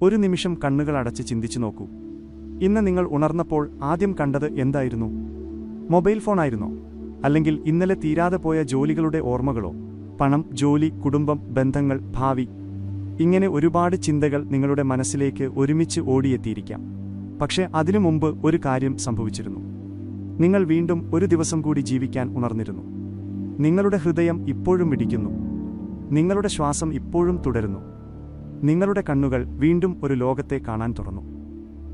ഒരു നിമിഷം കണ്ണുകൾ അടച്ച് ചിന്തിച്ചു നോക്കൂ. ഇന്ന് നിങ്ങൾ ഉണർന്നപ്പോൾ ആദ്യം കണ്ടത് എന്തായിരുന്നു? മൊബൈൽ ഫോണായിരുന്നോ? അല്ലെങ്കിൽ ഇന്നലെ തീരാതെ പോയ ജോലികളുടെ ഓർമ്മകളോ? പണം, ജോലി, കുടുംബം, ബന്ധങ്ങൾ, ഭാവി, ഇങ്ങനെ ഒരുപാട് ചിന്തകൾ നിങ്ങളുടെ മനസ്സിലേക്ക് ഒരുമിച്ച് ഓടിയെത്തിയിരിക്കാം. പക്ഷേ അതിനു മുമ്പ് ഒരു കാര്യം സംഭവിച്ചിരുന്നു. നിങ്ങൾ വീണ്ടും ഒരു ദിവസം കൂടി ജീവിക്കാൻ ഉണർന്നിരുന്നു. നിങ്ങളുടെ ഹൃദയം ഇപ്പോഴും മിടിക്കുന്നു. നിങ്ങളുടെ ശ്വാസം ഇപ്പോഴും തുടരുന്നു. നിങ്ങളുടെ കണ്ണുകൾ വീണ്ടും ഒരു ലോകത്തെ കാണാൻ തുറന്നു.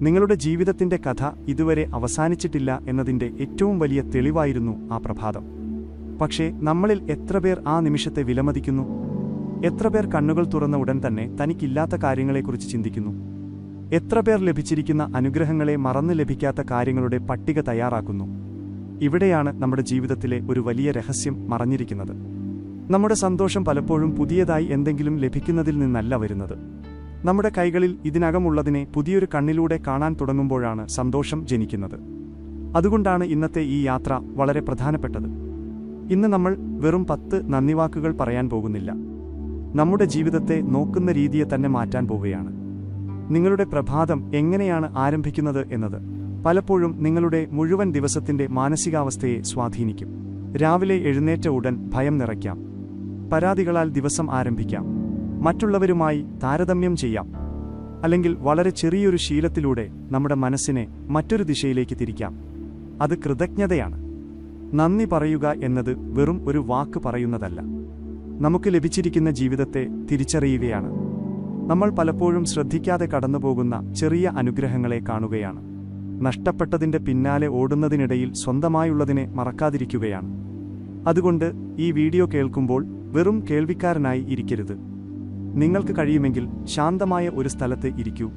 നിങ്ങളുടെ ജീവിതത്തിന്റെ കഥ ഇതുവരെ അവസാനിച്ചിട്ടില്ല എന്നതിന്റെ ഏറ്റവും വലിയ തെളിവായിരുന്നു ആ പ്രഭാതം. പക്ഷേ നമ്മളിൽ എത്രപേർ ആ നിമിഷത്തെ വിലമതിക്കുന്നു? എത്രപേർ കണ്ണുകൾ തുറന്ന ഉടൻ തന്നെ തനിക്കില്ലാത്ത കാര്യങ്ങളെക്കുറിച്ച് ചിന്തിക്കുന്നു? എത്രപേർ ലഭിച്ചിരിക്കുന്ന അനുഗ്രഹങ്ങളെ മറന്നു ലഭിക്കാത്ത കാര്യങ്ങളുടെ പട്ടിക തയ്യാറാക്കുന്നു? ഇവിടെയാണ് നമ്മുടെ ജീവിതത്തിലെ ഒരു വലിയ രഹസ്യം മറഞ്ഞിരിക്കുന്നത്. നമ്മുടെ സന്തോഷം പലപ്പോഴും പുതിയതായി എന്തെങ്കിലും ലഭിക്കുന്നതിൽ നിന്നല്ല വരുന്നത്. നമ്മുടെ കൈകളിൽ ഇതിനകമുള്ളതിനെ പുതിയൊരു കണ്ണിലൂടെ കാണാൻ തുടങ്ങുമ്പോഴാണ് സന്തോഷം ജനിക്കുന്നത്. അതുകൊണ്ടാണ് ഇന്നത്തെ ഈ യാത്ര വളരെ പ്രധാനപ്പെട്ടത്. ഇന്ന് നമ്മൾ വെറും 10 നന്ദിവാക്കുകൾ പറയാൻ പോകുന്നില്ല. നമ്മുടെ ജീവിതത്തെ നോക്കുന്ന രീതിയെ തന്നെ മാറ്റാൻ പോവുകയാണ്. നിങ്ങളുടെ പ്രഭാതം എങ്ങനെയാണ് ആരംഭിക്കുന്നത് എന്നത് പലപ്പോഴും നിങ്ങളുടെ മുഴുവൻ ദിവസത്തിന്റെ മാനസികാവസ്ഥയെ സ്വാധീനിക്കും. രാവിലെ എഴുന്നേറ്റ ഉടൻ ഭയം നിറയ്ക്കാം. പരാതികളാൽ ദിവസം ആരംഭിക്കാം. മറ്റുള്ളവരുമായി താരതമ്യം ചെയ്യാം. അല്ലെങ്കിൽ വളരെ ചെറിയൊരു ശീലത്തിലൂടെ നമ്മുടെ മനസ്സിനെ മറ്റൊരു ദിശയിലേക്ക് തിരിക്കാം. അത് കൃതജ്ഞതയാണ്. നന്ദി പറയുക എന്നത് വെറും ഒരു വാക്ക് പറയുന്നതല്ല. നമുക്ക് ലഭിച്ചിരിക്കുന്ന ജീവിതത്തെ തിരിച്ചറിയുകയാണ്. നമ്മൾ പലപ്പോഴും ശ്രദ്ധിക്കാതെ കടന്നുപോകുന്ന ചെറിയ അനുഗ്രഹങ്ങളെ കാണുകയാണ്. നഷ്ടപ്പെട്ടതിന്റെ പിന്നാലെ ഓടുന്നതിനിടയിൽ സ്വന്തമായുള്ളതിനെ മറക്കാതിരിക്കുകയാണ്. അതുകൊണ്ട് ഈ വീഡിയോ കേൾക്കുമ്പോൾ വെറും കേൾവിക്കാരനായി ഇരിക്കരുത്. നിങ്ങൾക്ക് കഴിയുമെങ്കിൽ ശാന്തമായ ഒരു സ്ഥലത്ത് ഇരിക്കൂ.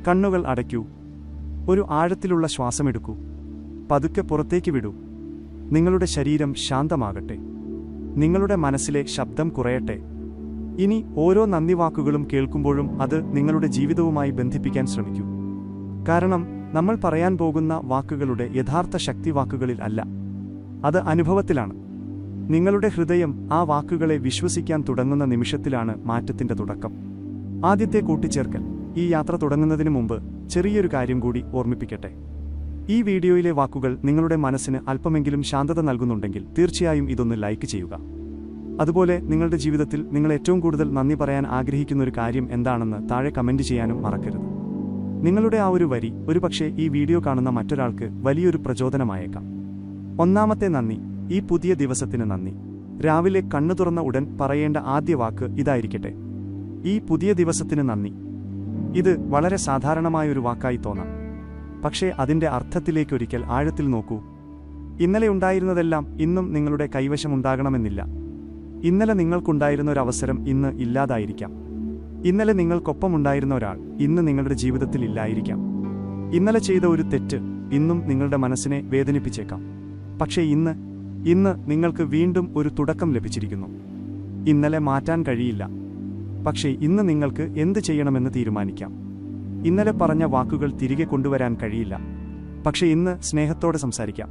കണ്ണുകൾ അടയ്ക്കൂ. ഒരു ആഴത്തിലുള്ള ശ്വാസമെടുക്കൂ. പതുക്കെ പുറത്തേക്ക് വിടൂ. നിങ്ങളുടെ ശരീരം ശാന്തമാകട്ടെ. നിങ്ങളുടെ മനസ്സിലെ ശബ്ദം കുറയട്ടെ. ഇനി ഓരോ നന്ദിവാക്കുകളും കേൾക്കുമ്പോഴും അത് നിങ്ങളുടെ ജീവിതവുമായി ബന്ധിപ്പിക്കാൻ ശ്രമിക്കൂ. കാരണം നമ്മൾ പറയാൻ പോകുന്ന വാക്കുകളുടെ യഥാർത്ഥ ശക്തി വാക്കുകളിൽ അല്ല, അത് അനുഭവത്തിലാണ്. നിങ്ങളുടെ ഹൃദയം ആ വാക്കുകളെ വിശ്വസിക്കാൻ തുടങ്ങുന്ന നിമിഷത്തിലാണ് മാറ്റത്തിന്റെ തുടക്കം. ആദ്യത്തെ കൂട്ടിച്ചേർക്കൽ. ഈ യാത്ര തുടങ്ങുന്നതിന് മുമ്പ് ചെറിയൊരു കാര്യം കൂടി ഓർമ്മിപ്പിക്കട്ടെ. ഈ വീഡിയോയിലെ വാക്കുകൾ നിങ്ങളുടെ മനസ്സിന് അല്പമെങ്കിലും ശാന്തത നൽകുന്നുണ്ടെങ്കിൽ തീർച്ചയായും ഇതൊന്ന് ലൈക്ക് ചെയ്യുക. അതുപോലെ നിങ്ങളുടെ ജീവിതത്തിൽ നിങ്ങൾ ഏറ്റവും കൂടുതൽ നന്ദി പറയാൻ ആഗ്രഹിക്കുന്ന ഒരു കാര്യം എന്താണെന്ന് താഴെ കമന്റ് ചെയ്യാനും മറക്കരുത്. നിങ്ങളുടെ ആ ഒരു വരി ഒരുപക്ഷെ ഈ വീഡിയോ കാണുന്ന മറ്റൊരാൾക്ക് വലിയൊരു പ്രചോദനമായേക്കാം. ഒന്നാമത്തെ നന്ദി. ഈ പുതിയ ദിവസത്തിന് നന്ദി. രാവിലെ കണ്ണു തുറന്ന ഉടൻ പറയേണ്ട ആദ്യ വാക്ക് ഇതായിരിക്കട്ടെ: ഈ പുതിയ ദിവസത്തിന് നന്ദി. ഇത് വളരെ സാധാരണമായൊരു വാക്കായി തോന്നാം. പക്ഷേ അതിന്റെ അർത്ഥത്തിലേക്കൊരിക്കൽ ആഴത്തിൽ നോക്കൂ. ഇന്നലെ ഉണ്ടായിരുന്നതെല്ലാം ഇന്നും നിങ്ങളുടെ കൈവശമുണ്ടാകണമെന്നില്ല. ഇന്നലെ നിങ്ങൾക്കുണ്ടായിരുന്ന ഒരു അവസരം ഇന്ന് ഇല്ലാതായിരിക്കാം. ഇന്നലെ നിങ്ങൾക്കൊപ്പമുണ്ടായിരുന്ന ഒരാൾ ഇന്ന് നിങ്ങളുടെ ജീവിതത്തിൽ ഇല്ലായിരിക്കാം. ഇന്നലെ ചെയ്ത ഒരു തെറ്റ് ഇന്നും നിങ്ങളുടെ മനസ്സിനെ വേദനിപ്പിച്ചേക്കാം. പക്ഷേ ഇന്ന് നിങ്ങൾക്ക് വീണ്ടും ഒരു തുടക്കം ലഭിച്ചിരിക്കുന്നു. ഇന്നലെ മാറ്റാൻ കഴിയില്ല. പക്ഷേ ഇന്ന് നിങ്ങൾക്ക് എന്ത് ചെയ്യണമെന്ന് തീരുമാനിക്കാം. ഇന്നലെ പറഞ്ഞ വാക്കുകൾ തിരികെ കൊണ്ടുവരാൻ കഴിയില്ല. പക്ഷേ ഇന്ന് സ്നേഹത്തോടെ സംസാരിക്കാം.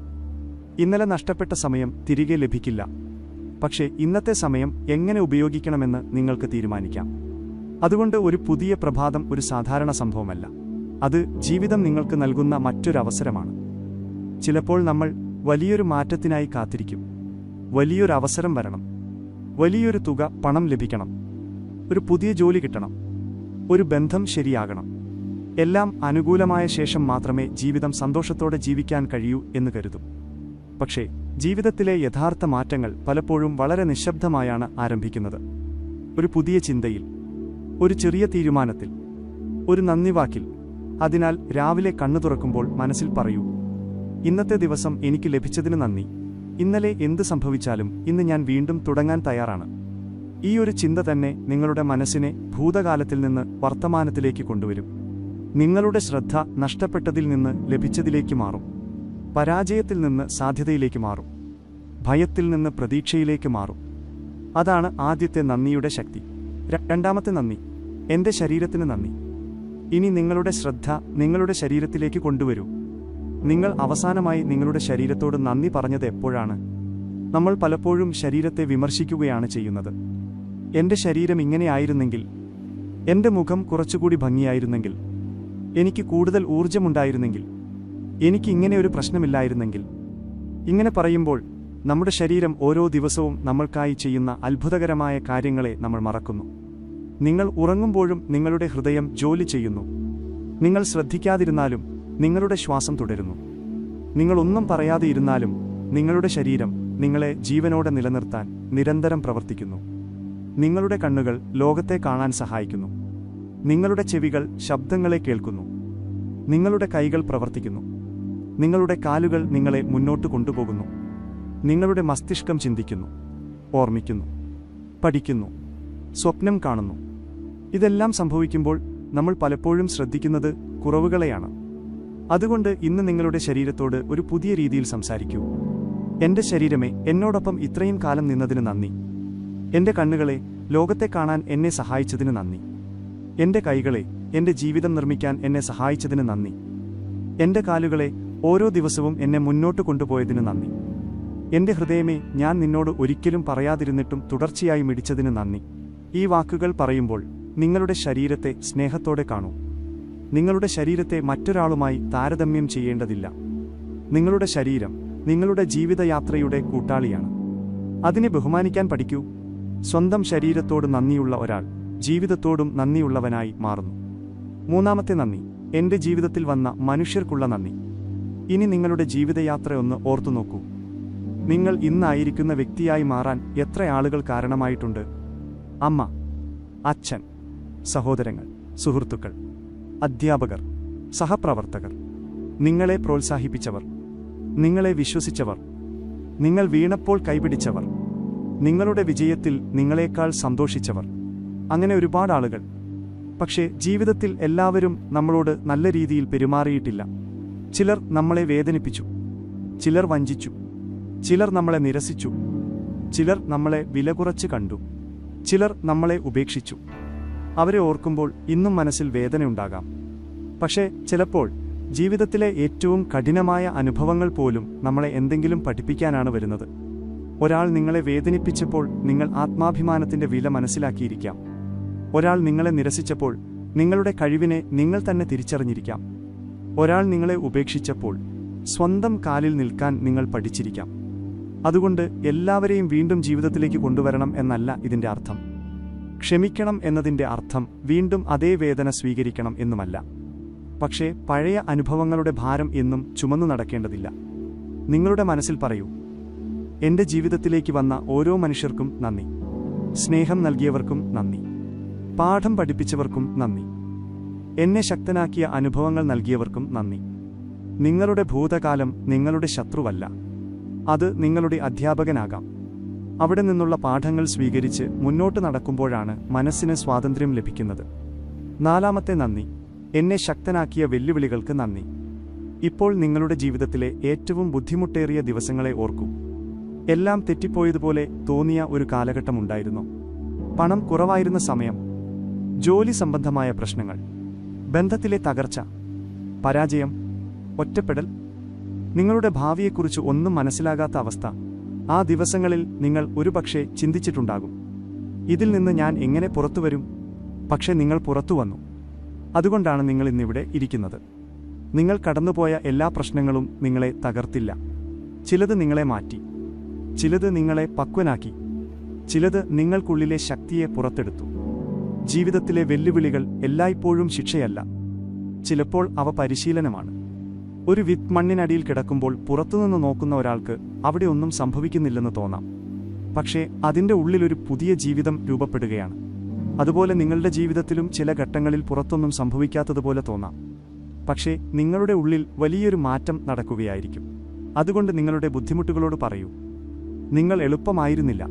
ഇന്നലെ നഷ്ടപ്പെട്ട സമയം തിരികെ ലഭിക്കില്ല. പക്ഷേ ഇന്നത്തെ സമയം എങ്ങനെ ഉപയോഗിക്കണമെന്ന് നിങ്ങൾക്ക് തീരുമാനിക്കാം. അതുകൊണ്ട് ഒരു പുതിയ പ്രഭാതം ഒരു സാധാരണ സംഭവമല്ല. അത് ജീവിതം നിങ്ങൾക്ക് നൽകുന്ന മറ്റൊരവസരമാണ്. ചിലപ്പോൾ നമ്മൾ വലിയൊരു മാറ്റത്തിനായി കാത്തിരിക്കും. വലിയൊരു അവസരം വരണം. വലിയൊരു തുക പണം ലഭിക്കണം. ഒരു പുതിയ ജോലി കിട്ടണം. ഒരു ബന്ധം ശരിയാകണം. എല്ലാം അനുകൂലമായ ശേഷം മാത്രമേ ജീവിതം സന്തോഷത്തോടെ ജീവിക്കാൻ കഴിയൂ എന്ന് കരുതും. പക്ഷേ ജീവിതത്തിലെ യഥാർത്ഥ മാറ്റങ്ങൾ പലപ്പോഴും വളരെ നിശബ്ദമായാണ് ആരംഭിക്കുന്നത്. ഒരു പുതിയ ചിന്തയിൽ, ഒരു ചെറിയ തീരുമാനത്തിൽ, ഒരു നന്ദിവാക്കിൽ. അതിനാൽ രാവിലെ കണ്ണു തുറക്കുമ്പോൾ മനസ്സിൽ പറയൂ: ഇന്നത്തെ ദിവസം എനിക്ക് ലഭിച്ചതിന് നന്ദി. ഇന്നലെ എന്ത് സംഭവിച്ചാലും ഇന്ന് ഞാൻ വീണ്ടും തുടങ്ങാൻ തയ്യാറാണ്. ഈ ഒരു ചിന്ത തന്നെ നിങ്ങളുടെ മനസ്സിനെ ഭൂതകാലത്തിൽ നിന്ന് വർത്തമാനത്തിലേക്ക് കൊണ്ടുവരും. നിങ്ങളുടെ ശ്രദ്ധ നഷ്ടപ്പെട്ടതിൽ നിന്ന് ലഭിച്ചതിലേക്ക് മാറും. പരാജയത്തിൽ നിന്ന് സാധ്യതയിലേക്ക് മാറും. ഭയത്തിൽ നിന്ന് പ്രതീക്ഷയിലേക്ക് മാറും. അതാണ് ആദ്യത്തെ നന്ദിയുടെ ശക്തി. രണ്ടാമത്തെ നന്ദി. എൻ്റെ ശരീരത്തിന് നന്ദി. ഇനി നിങ്ങളുടെ ശ്രദ്ധ നിങ്ങളുടെ ശരീരത്തിലേക്ക് കൊണ്ടുവരൂ. നിങ്ങൾ അവസാനമായി നിങ്ങളുടെ ശരീരത്തോട് നന്ദി പറഞ്ഞത് എപ്പോഴാണ്? നമ്മൾ പലപ്പോഴും ശരീരത്തെ വിമർശിക്കുകയാണ് ചെയ്യുന്നത്. എൻ്റെ ശരീരം ഇങ്ങനെയായിരുന്നെങ്കിൽ, എൻ്റെ മുഖം കുറച്ചുകൂടി ഭംഗിയായിരുന്നെങ്കിൽ, എനിക്ക് കൂടുതൽ ഊർജമുണ്ടായിരുന്നെങ്കിൽ, എനിക്ക് ഇങ്ങനെ ഒരു പ്രശ്നമില്ലായിരുന്നെങ്കിൽ. ഇങ്ങനെ പറയുമ്പോൾ നമ്മുടെ ശരീരം ഓരോ ദിവസവും നമ്മൾക്കായി ചെയ്യുന്ന അത്ഭുതകരമായ കാര്യങ്ങളെ നമ്മൾ മറക്കുന്നു. നിങ്ങൾ ഉറങ്ങുമ്പോഴും നിങ്ങളുടെ ഹൃദയം ജോലി ചെയ്യുന്നു. നിങ്ങൾ ശ്രദ്ധിക്കാതിരുന്നാലും നിങ്ങളുടെ ശ്വാസം തുടരുന്നു. നിങ്ങളൊന്നും പറയാതെ ഇരുന്നാലും നിങ്ങളുടെ ശരീരം നിങ്ങളെ ജീവനോടെ നിലനിർത്താൻ നിരന്തരം പ്രവർത്തിക്കുന്നു. നിങ്ങളുടെ കണ്ണുകൾ ലോകത്തെ കാണാൻ സഹായിക്കുന്നു. നിങ്ങളുടെ ചെവികൾ ശബ്ദങ്ങളെ കേൾക്കുന്നു. നിങ്ങളുടെ കൈകൾ പ്രവർത്തിക്കുന്നു. നിങ്ങളുടെ കാലുകൾ നിങ്ങളെ മുന്നോട്ട് കൊണ്ടുപോകുന്നു. നിങ്ങളുടെ മസ്തിഷ്കം ചിന്തിക്കുന്നു, ഓർമ്മിക്കുന്നു, പഠിക്കുന്നു, സ്വപ്നം കാണുന്നു. ഇതെല്ലാം സംഭവിക്കുമ്പോൾ നമ്മൾ പലപ്പോഴും ശ്രദ്ധിക്കുന്നത് കുറവുകളെയാണ്. അതുകൊണ്ട് ഇന്ന് നിങ്ങളുടെ ശരീരത്തോട് ഒരു പുതിയ രീതിയിൽ സംസാരിക്കൂ. എൻ്റെ ശരീരമേ, എന്നോടൊപ്പം ഇത്രയും കാലം നിന്നതിന് നന്ദി. എൻ്റെ കണ്ണുകളെ, ലോകത്തെ കാണാൻ എന്നെ സഹായിച്ചതിന് നന്ദി. എൻ്റെ കൈകളെ, എൻ്റെ ജീവിതം നിർമ്മിക്കാൻ എന്നെ സഹായിച്ചതിന് നന്ദി. എൻ്റെ കാലുകളെ, ഓരോ ദിവസവും എന്നെ മുന്നോട്ട് കൊണ്ടുപോയതിന് നന്ദി. എൻ്റെ ഹൃദയമേ, ഞാൻ നിന്നോട് ഒരിക്കലും പറയാതിരുന്നിട്ടും തുടർച്ചയായി മിടിച്ചതിന് നന്ദി. ഈ വാക്കുകൾ പറയുമ്പോൾ നിങ്ങളുടെ ശരീരത്തെ സ്നേഹത്തോടെ കാണൂ. നിങ്ങളുടെ ശരീരത്തെ മറ്റൊരാളുമായി താരതമ്യം ചെയ്യേണ്ടതില്ല. നിങ്ങളുടെ ശരീരം നിങ്ങളുടെ ജീവിതയാത്രയുടെ കൂട്ടാളിയാണ്. അതിനെ ബഹുമാനിക്കാൻ പഠിക്കൂ. സ്വന്തം ശരീരത്തോട് നന്ദിയുള്ള ഒരാൾ ജീവിതത്തോടും നന്ദിയുള്ളവനായി മാറുന്നു. മൂന്നാമത്തെ നന്ദി, എൻ്റെ ജീവിതത്തിൽ വന്ന മനുഷ്യർക്കുള്ള നന്ദി. ഇനി നിങ്ങളുടെ ജീവിതയാത്രയൊന്ന് ഓർത്തുനോക്കൂ. നിങ്ങൾ ഇന്നായിരിക്കുന്ന വ്യക്തിയായി മാറാൻ എത്ര ആളുകൾ കാരണമായിട്ടുണ്ട്? അമ്മ, അച്ഛൻ, സഹോദരങ്ങൾ, സുഹൃത്തുക്കൾ, അധ്യാപകർ, സഹപ്രവർത്തകർ, നിങ്ങളെ പ്രോത്സാഹിപ്പിച്ചവർ, നിങ്ങളെ വിശ്വസിച്ചവർ, നിങ്ങൾ വീണപ്പോൾ കൈപിടിച്ചവർ, നിങ്ങളുടെ വിജയത്തിൽ നിങ്ങളെക്കാൾ സന്തോഷിച്ചവർ. അങ്ങനെ ഒരുപാട് ആളുകൾ. പക്ഷേ ജീവിതത്തിൽ എല്ലാവരും നമ്മളോട് നല്ല രീതിയിൽ പെരുമാറിയിട്ടില്ല. ചിലർ നമ്മളെ വേദനിപ്പിച്ചു, ചിലർ വഞ്ചിച്ചു, ചിലർ നമ്മളെ നിരസിച്ചു, ചിലർ നമ്മളെ വില കുറച്ച് കണ്ടു, ചിലർ നമ്മളെ ഉപേക്ഷിച്ചു. അവരെ ഓർക്കുമ്പോൾ ഇന്നും മനസ്സിൽ വേദനയുണ്ടാകാം. പക്ഷേ ചിലപ്പോൾ ജീവിതത്തിലെ ഏറ്റവും കഠിനമായ അനുഭവങ്ങൾ പോലും നമ്മളെ എന്തെങ്കിലും പഠിപ്പിക്കാനാണ് വരുന്നത്. ഒരാൾ നിങ്ങളെ വേദനിപ്പിച്ചപ്പോൾ നിങ്ങൾ ആത്മാഭിമാനത്തിന്റെ വില മനസ്സിലാക്കിയിരിക്കാം. ഒരാൾ നിങ്ങളെ നിരസിച്ചപ്പോൾ നിങ്ങളുടെ കഴിവിനെ നിങ്ങൾ തന്നെ തിരിച്ചറിഞ്ഞിരിക്കാം. ഒരാൾ നിങ്ങളെ ഉപേക്ഷിച്ചപ്പോൾ സ്വന്തം കാലിൽ നിൽക്കാൻ നിങ്ങൾ പഠിച്ചിരിക്കാം. അതുകൊണ്ട് എല്ലാവരെയും വീണ്ടും ജീവിതത്തിലേക്ക് കൊണ്ടുവരണം എന്നല്ല ഇതിന്റെ അർത്ഥം. ക്ഷമിക്കണം എന്നതിൻ്റെ അർത്ഥം വീണ്ടും അതേ വേദന സ്വീകരിക്കണം എന്നുമല്ല. പക്ഷേ പഴയ അനുഭവങ്ങളുടെ ഭാരം എന്നും ചുമന്നു നടക്കേണ്ടതില്ല. നിങ്ങളുടെ മനസ്സിൽ പറയൂ, എൻ്റെ ജീവിതത്തിലേക്ക് വന്ന ഓരോ മനുഷ്യർക്കും നന്ദി. സ്നേഹം നൽകിയവർക്കും നന്ദി. പാഠം പഠിപ്പിച്ചവർക്കും നന്ദി. എന്നെ ശക്തനാക്കിയ അനുഭവങ്ങൾ നൽകിയവർക്കും നന്ദി. നിങ്ങളുടെ ഭൂതകാലം നിങ്ങളുടെ ശത്രുവല്ല. അത് നിങ്ങളുടെ അധ്യാപകനാകാം. അവിടെ നിന്നുള്ള പാഠങ്ങൾ സ്വീകരിച്ച് മുന്നോട്ട് നടക്കുമ്പോഴാണ് മനസ്സിന് സ്വാതന്ത്ര്യം ലഭിക്കുന്നത്. നാലാമത്തെ നന്ദി, എന്നെ ശക്തനാക്കിയ വെല്ലുവിളികൾക്ക് നന്ദി. ഇപ്പോൾ നിങ്ങളുടെ ജീവിതത്തിലെ ഏറ്റവും ബുദ്ധിമുട്ടേറിയ ദിവസങ്ങളെ ഓർക്കൂ. എല്ലാം തെറ്റിപ്പോയതുപോലെ തോന്നിയ ഒരു കാലഘട്ടമുണ്ടായിരുന്നു. പണം കുറവായിരുന്ന സമയം, ജോലി സംബന്ധമായ പ്രശ്നങ്ങൾ, ബന്ധത്തിലെ തകർച്ച, പരാജയം, ഒറ്റപ്പെടൽ, നിങ്ങളുടെ ഭാവിയെക്കുറിച്ച് ഒന്നും മനസ്സിലാകാത്ത അവസ്ഥ. ആ ദിവസങ്ങളിൽ നിങ്ങൾ ഒരുപക്ഷെ ചിന്തിച്ചിട്ടുണ്ടാകും, ഇതിൽ നിന്ന് ഞാൻ എങ്ങനെ പുറത്തുവരും? പക്ഷെ നിങ്ങൾ പുറത്തു വന്നു. അതുകൊണ്ടാണ് നിങ്ങൾ ഇന്നിവിടെ ഇരിക്കുന്നത്. നിങ്ങൾ കടന്നുപോയ എല്ലാ പ്രശ്നങ്ങളും നിങ്ങളെ തകർത്തില്ല. ചിലത് നിങ്ങളെ മാറ്റി, ചിലത് നിങ്ങളെ പക്വനാക്കി, ചിലത് നിങ്ങൾക്കുള്ളിലെ ശക്തിയെ പുറത്തെടുത്തു. ജീവിതത്തിലെ വെല്ലുവിളികൾ എല്ലായ്പ്പോഴും ശിക്ഷയല്ല. ചിലപ്പോൾ അവ പരിശീലനമാണ്. ഒരു വിത്ത് മണ്ണിനടിയിൽ കിടക്കുമ്പോൾ പുറത്തുനിന്ന് നോക്കുന്ന ഒരാൾക്ക് അവിടെ ഒന്നും സംഭവിക്കുന്നില്ലെന്ന് തോന്നാം. പക്ഷേ അതിൻ്റെ ഉള്ളിലൊരു പുതിയ ജീവിതം രൂപപ്പെടുകയാണ്. അതുപോലെ നിങ്ങളുടെ ജീവിതത്തിലും ചില ഘട്ടങ്ങളിൽ പുറത്തൊന്നും സംഭവിക്കാത്തതുപോലെ തോന്നാം. പക്ഷേ നിങ്ങളുടെ ഉള്ളിൽ വലിയൊരു മാറ്റം നടക്കുകയായിരിക്കും. അതുകൊണ്ട് നിങ്ങളുടെ ബുദ്ധിമുട്ടുകളോട് പറയൂ, നിങ്ങൾ എളുപ്പമായിരുന്നില്ല,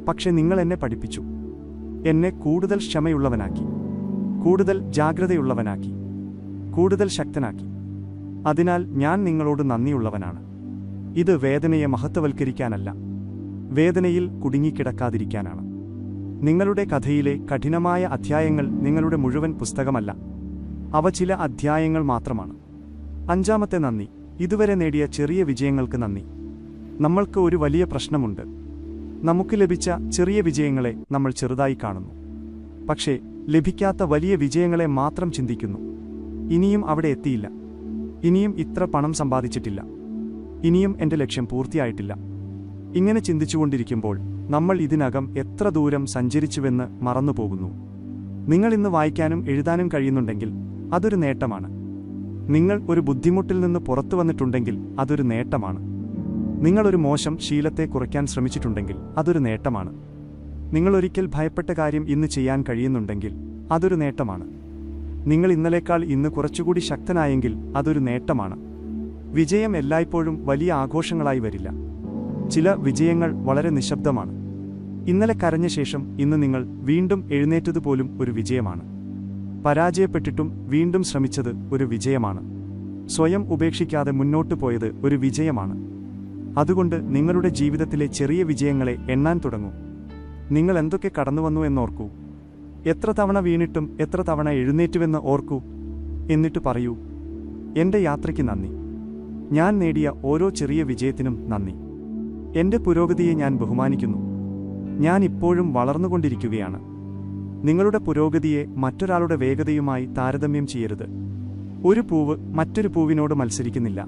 പക്ഷെ നിങ്ങൾ എന്നെ പഠിപ്പിച്ചു. എന്നെ കൂടുതൽ ക്ഷമയുള്ളവനാക്കി, കൂടുതൽ ജാഗ്രതയുള്ളവനാക്കി, കൂടുതൽ ശക്തനാക്കി. അതിനാൽ ഞാൻ നിങ്ങളോട് നന്ദിയുള്ളവനാണ്. ഇത് വേദനയെ മഹത്വവൽക്കരിക്കാനല്ല, വേദനയിൽ കുടുങ്ങിക്കിടക്കാതിരിക്കാനാണ്. നിങ്ങളുടെ കഥയിലെ കഠിനമായ അധ്യായങ്ങൾ നിങ്ങളുടെ മുഴുവൻ പുസ്തകമല്ല, അവ ചില അധ്യായങ്ങൾ മാത്രമാണ്. അഞ്ചാമത്തെ നന്ദി, ഇതുവരെ നേടിയ ചെറിയ വിജയങ്ങൾക്ക് നന്ദി. നമ്മൾക്ക് ഒരു വലിയ പ്രശ്നമുണ്ട്. നമുക്ക് ലഭിച്ച ചെറിയ വിജയങ്ങളെ നമ്മൾ ചെറുതായി കാണുന്നു. പക്ഷേ ലഭിക്കാത്ത വലിയ വിജയങ്ങളെ മാത്രം ചിന്തിക്കുന്നു. ഇനിയും അവിടെ എത്തിയില്ല, ഇനിയും ഇത്ര പണം സമ്പാദിച്ചിട്ടില്ല, ഇനിയും എൻ്റെ ലക്ഷ്യം പൂർത്തിയായിട്ടില്ല. ഇങ്ങനെ ചിന്തിച്ചുകൊണ്ടിരിക്കുമ്പോൾ നമ്മൾ ഇതിനകം എത്ര ദൂരം സഞ്ചരിച്ചുവെന്ന് മറന്നുപോകുന്നു. നിങ്ങൾ ഇന്ന് വായിക്കാനും എഴുതാനും കഴിയുന്നുണ്ടെങ്കിൽ അതൊരു നേട്ടമാണ്. നിങ്ങൾ ഒരു ബുദ്ധിമുട്ടിൽ നിന്ന് പുറത്തു വന്നിട്ടുണ്ടെങ്കിൽ അതൊരു നേട്ടമാണ്. നിങ്ങളൊരു മോശം ശീലത്തെ കുറയ്ക്കാൻ ശ്രമിച്ചിട്ടുണ്ടെങ്കിൽ അതൊരു നേട്ടമാണ്. നിങ്ങൾ ഒരിക്കൽ ഭയപ്പെട്ട കാര്യം ഇന്ന് ചെയ്യാൻ കഴിയുന്നുണ്ടെങ്കിൽ അതൊരു നേട്ടമാണ്. നിങ്ങൾ ഇന്നലേക്കാൾ ഇന്ന് കുറച്ചുകൂടി ശക്തനായെങ്കിൽ അതൊരു നേട്ടമാണ്. വിജയം എല്ലായ്പ്പോഴും വലിയ ആഘോഷങ്ങളായി വരില്ല. ചില വിജയങ്ങൾ വളരെ നിശബ്ദമാണ്. ഇന്നലെ കരഞ്ഞ ശേഷം ഇന്ന് നിങ്ങൾ വീണ്ടും എഴുന്നേറ്റതുപോലും ഒരു വിജയമാണ്. പരാജയപ്പെട്ടിട്ടും വീണ്ടും ശ്രമിച്ചത് ഒരു വിജയമാണ്. സ്വയം ഉപേക്ഷിക്കാതെ മുന്നോട്ടു പോയത് ഒരു വിജയമാണ്. അതുകൊണ്ട് നിങ്ങളുടെ ജീവിതത്തിലെ ചെറിയ വിജയങ്ങളെ എണ്ണാൻ തുടങ്ങൂ. നിങ്ങൾ എന്തൊക്കെ കടന്നുവന്നു എന്നോർക്കൂ. എത്ര തവണ വീണിട്ടും എത്ര തവണ എഴുന്നേറ്റുവെന്ന് ഓർക്കൂ. എന്നിട്ട് പറയൂ, എൻ്റെ യാത്രയ്ക്ക് നന്ദി. ഞാൻ നേടിയ ഓരോ ചെറിയ വിജയത്തിനും നന്ദി. എൻ്റെ പുരോഗതിയെ ഞാൻ ബഹുമാനിക്കുന്നു. ഞാൻ ഇപ്പോഴും വളർന്നുകൊണ്ടിരിക്കുകയാണ്. നിങ്ങളുടെ പുരോഗതിയെ മറ്റൊരാളുടെ വേഗതയുമായി താരതമ്യം ചെയ്യരുത്. ഒരു പൂവ് മറ്റൊരു പൂവിനോട് മത്സരിക്കുന്നില്ല.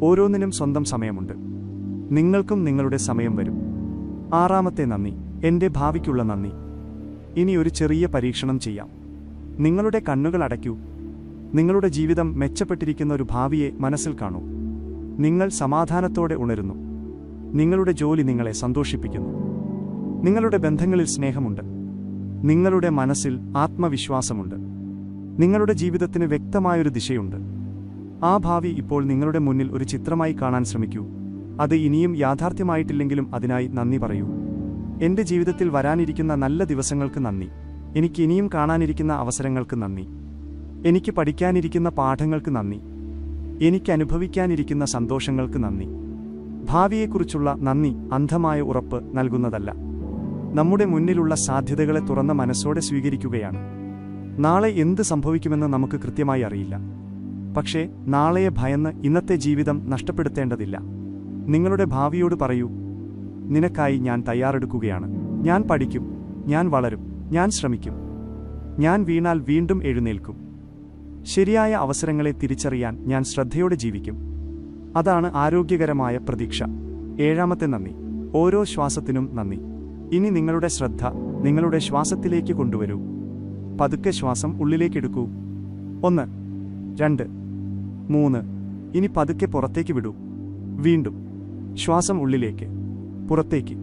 ഓരോന്നിനും സ്വന്തം സമയമുണ്ട്. നിങ്ങൾക്കും നിങ്ങളുടെ സമയം വരും. ആറാമത്തെ നന്ദി, എൻ്റെ ഭാവിക്കുള്ള നന്ദി. ഇനി ഒരു ചെറിയ പരീക്ഷണം ചെയ്യാം. നിങ്ങളുടെ കണ്ണുകൾ അടയ്ക്കൂ. നിങ്ങളുടെ ജീവിതം മെച്ചപ്പെട്ടിരിക്കുന്ന ഒരു ഭാവിയെ മനസ്സിൽ കാണൂ. നിങ്ങൾ സമാധാനത്തോടെ ഉണരുന്നു. നിങ്ങളുടെ ജോലി നിങ്ങളെ സന്തോഷിപ്പിക്കുന്നു. നിങ്ങളുടെ ബന്ധങ്ങളിൽ സ്നേഹമുണ്ട്. നിങ്ങളുടെ മനസ്സിൽ ആത്മവിശ്വാസമുണ്ട്. നിങ്ങളുടെ ജീവിതത്തിന് വ്യക്തമായൊരു ദിശയുണ്ട്. ആ ഭാവി ഇപ്പോൾ നിങ്ങളുടെ മുന്നിൽ ഒരു ചിത്രമായി കാണാൻ ശ്രമിക്കൂ. അത് ഇനിയും യാഥാർത്ഥ്യമായിട്ടില്ലെങ്കിലും അതിനായി നന്ദി പറയൂ. എൻ്റെ ജീവിതത്തിൽ വരാനിരിക്കുന്ന നല്ല ദിവസങ്ങൾക്ക് നന്ദി. എനിക്ക് ഇനിയും കാണാനിരിക്കുന്ന അവസരങ്ങൾക്ക് നന്ദി. എനിക്ക് പഠിക്കാനിരിക്കുന്ന പാഠങ്ങൾക്ക് നന്ദി. എനിക്ക് അനുഭവിക്കാനിരിക്കുന്ന സന്തോഷങ്ങൾക്ക് നന്ദി. ഭാവിയെക്കുറിച്ചുള്ള നന്ദി അന്ധമായ ഉറപ്പ് നൽകുന്നതല്ല. നമ്മുടെ മുന്നിലുള്ള സാധ്യതകളെ തുറന്ന മനസ്സോടെ സ്വീകരിക്കുകയാണ്. നാളെ എന്ത് സംഭവിക്കുമെന്ന് നമുക്ക് കൃത്യമായി അറിയില്ല. പക്ഷേ നാളെയെ ഭയന്ന് ഇന്നത്തെ ജീവിതം നഷ്ടപ്പെടുത്തേണ്ടതില്ല. നിങ്ങളുടെ ഭാവിയോട് പറയൂ, നിനക്കായി ഞാൻ തയ്യാറെടുക്കുകയാണ്. ഞാൻ പഠിക്കും, ഞാൻ വളരും, ഞാൻ ശ്രമിക്കും. ഞാൻ വീണാൽ വീണ്ടും എഴുന്നേൽക്കും. ശരിയായ അവസരങ്ങളെ തിരിച്ചറിയാൻ ഞാൻ ശ്രദ്ധയോടെ ജീവിക്കും. അതാണ് ആരോഗ്യകരമായ പ്രതീക്ഷ. ഏഴാമത്തെ നന്ദി, ഓരോ ശ്വാസത്തിനും നന്ദി. ഇനി നിങ്ങളുടെ ശ്രദ്ധ നിങ്ങളുടെ ശ്വാസത്തിലേക്ക് കൊണ്ടുവരൂ. പതുക്കെ ശ്വാസം ഉള്ളിലേക്കെടുക്കൂ. 1, 2, 3. ഇനി പതുക്കെ പുറത്തേക്ക് വിടൂ. വീണ്ടും ശ്വാസം ഉള്ളിലേക്ക്, പുറത്തേക്ക്.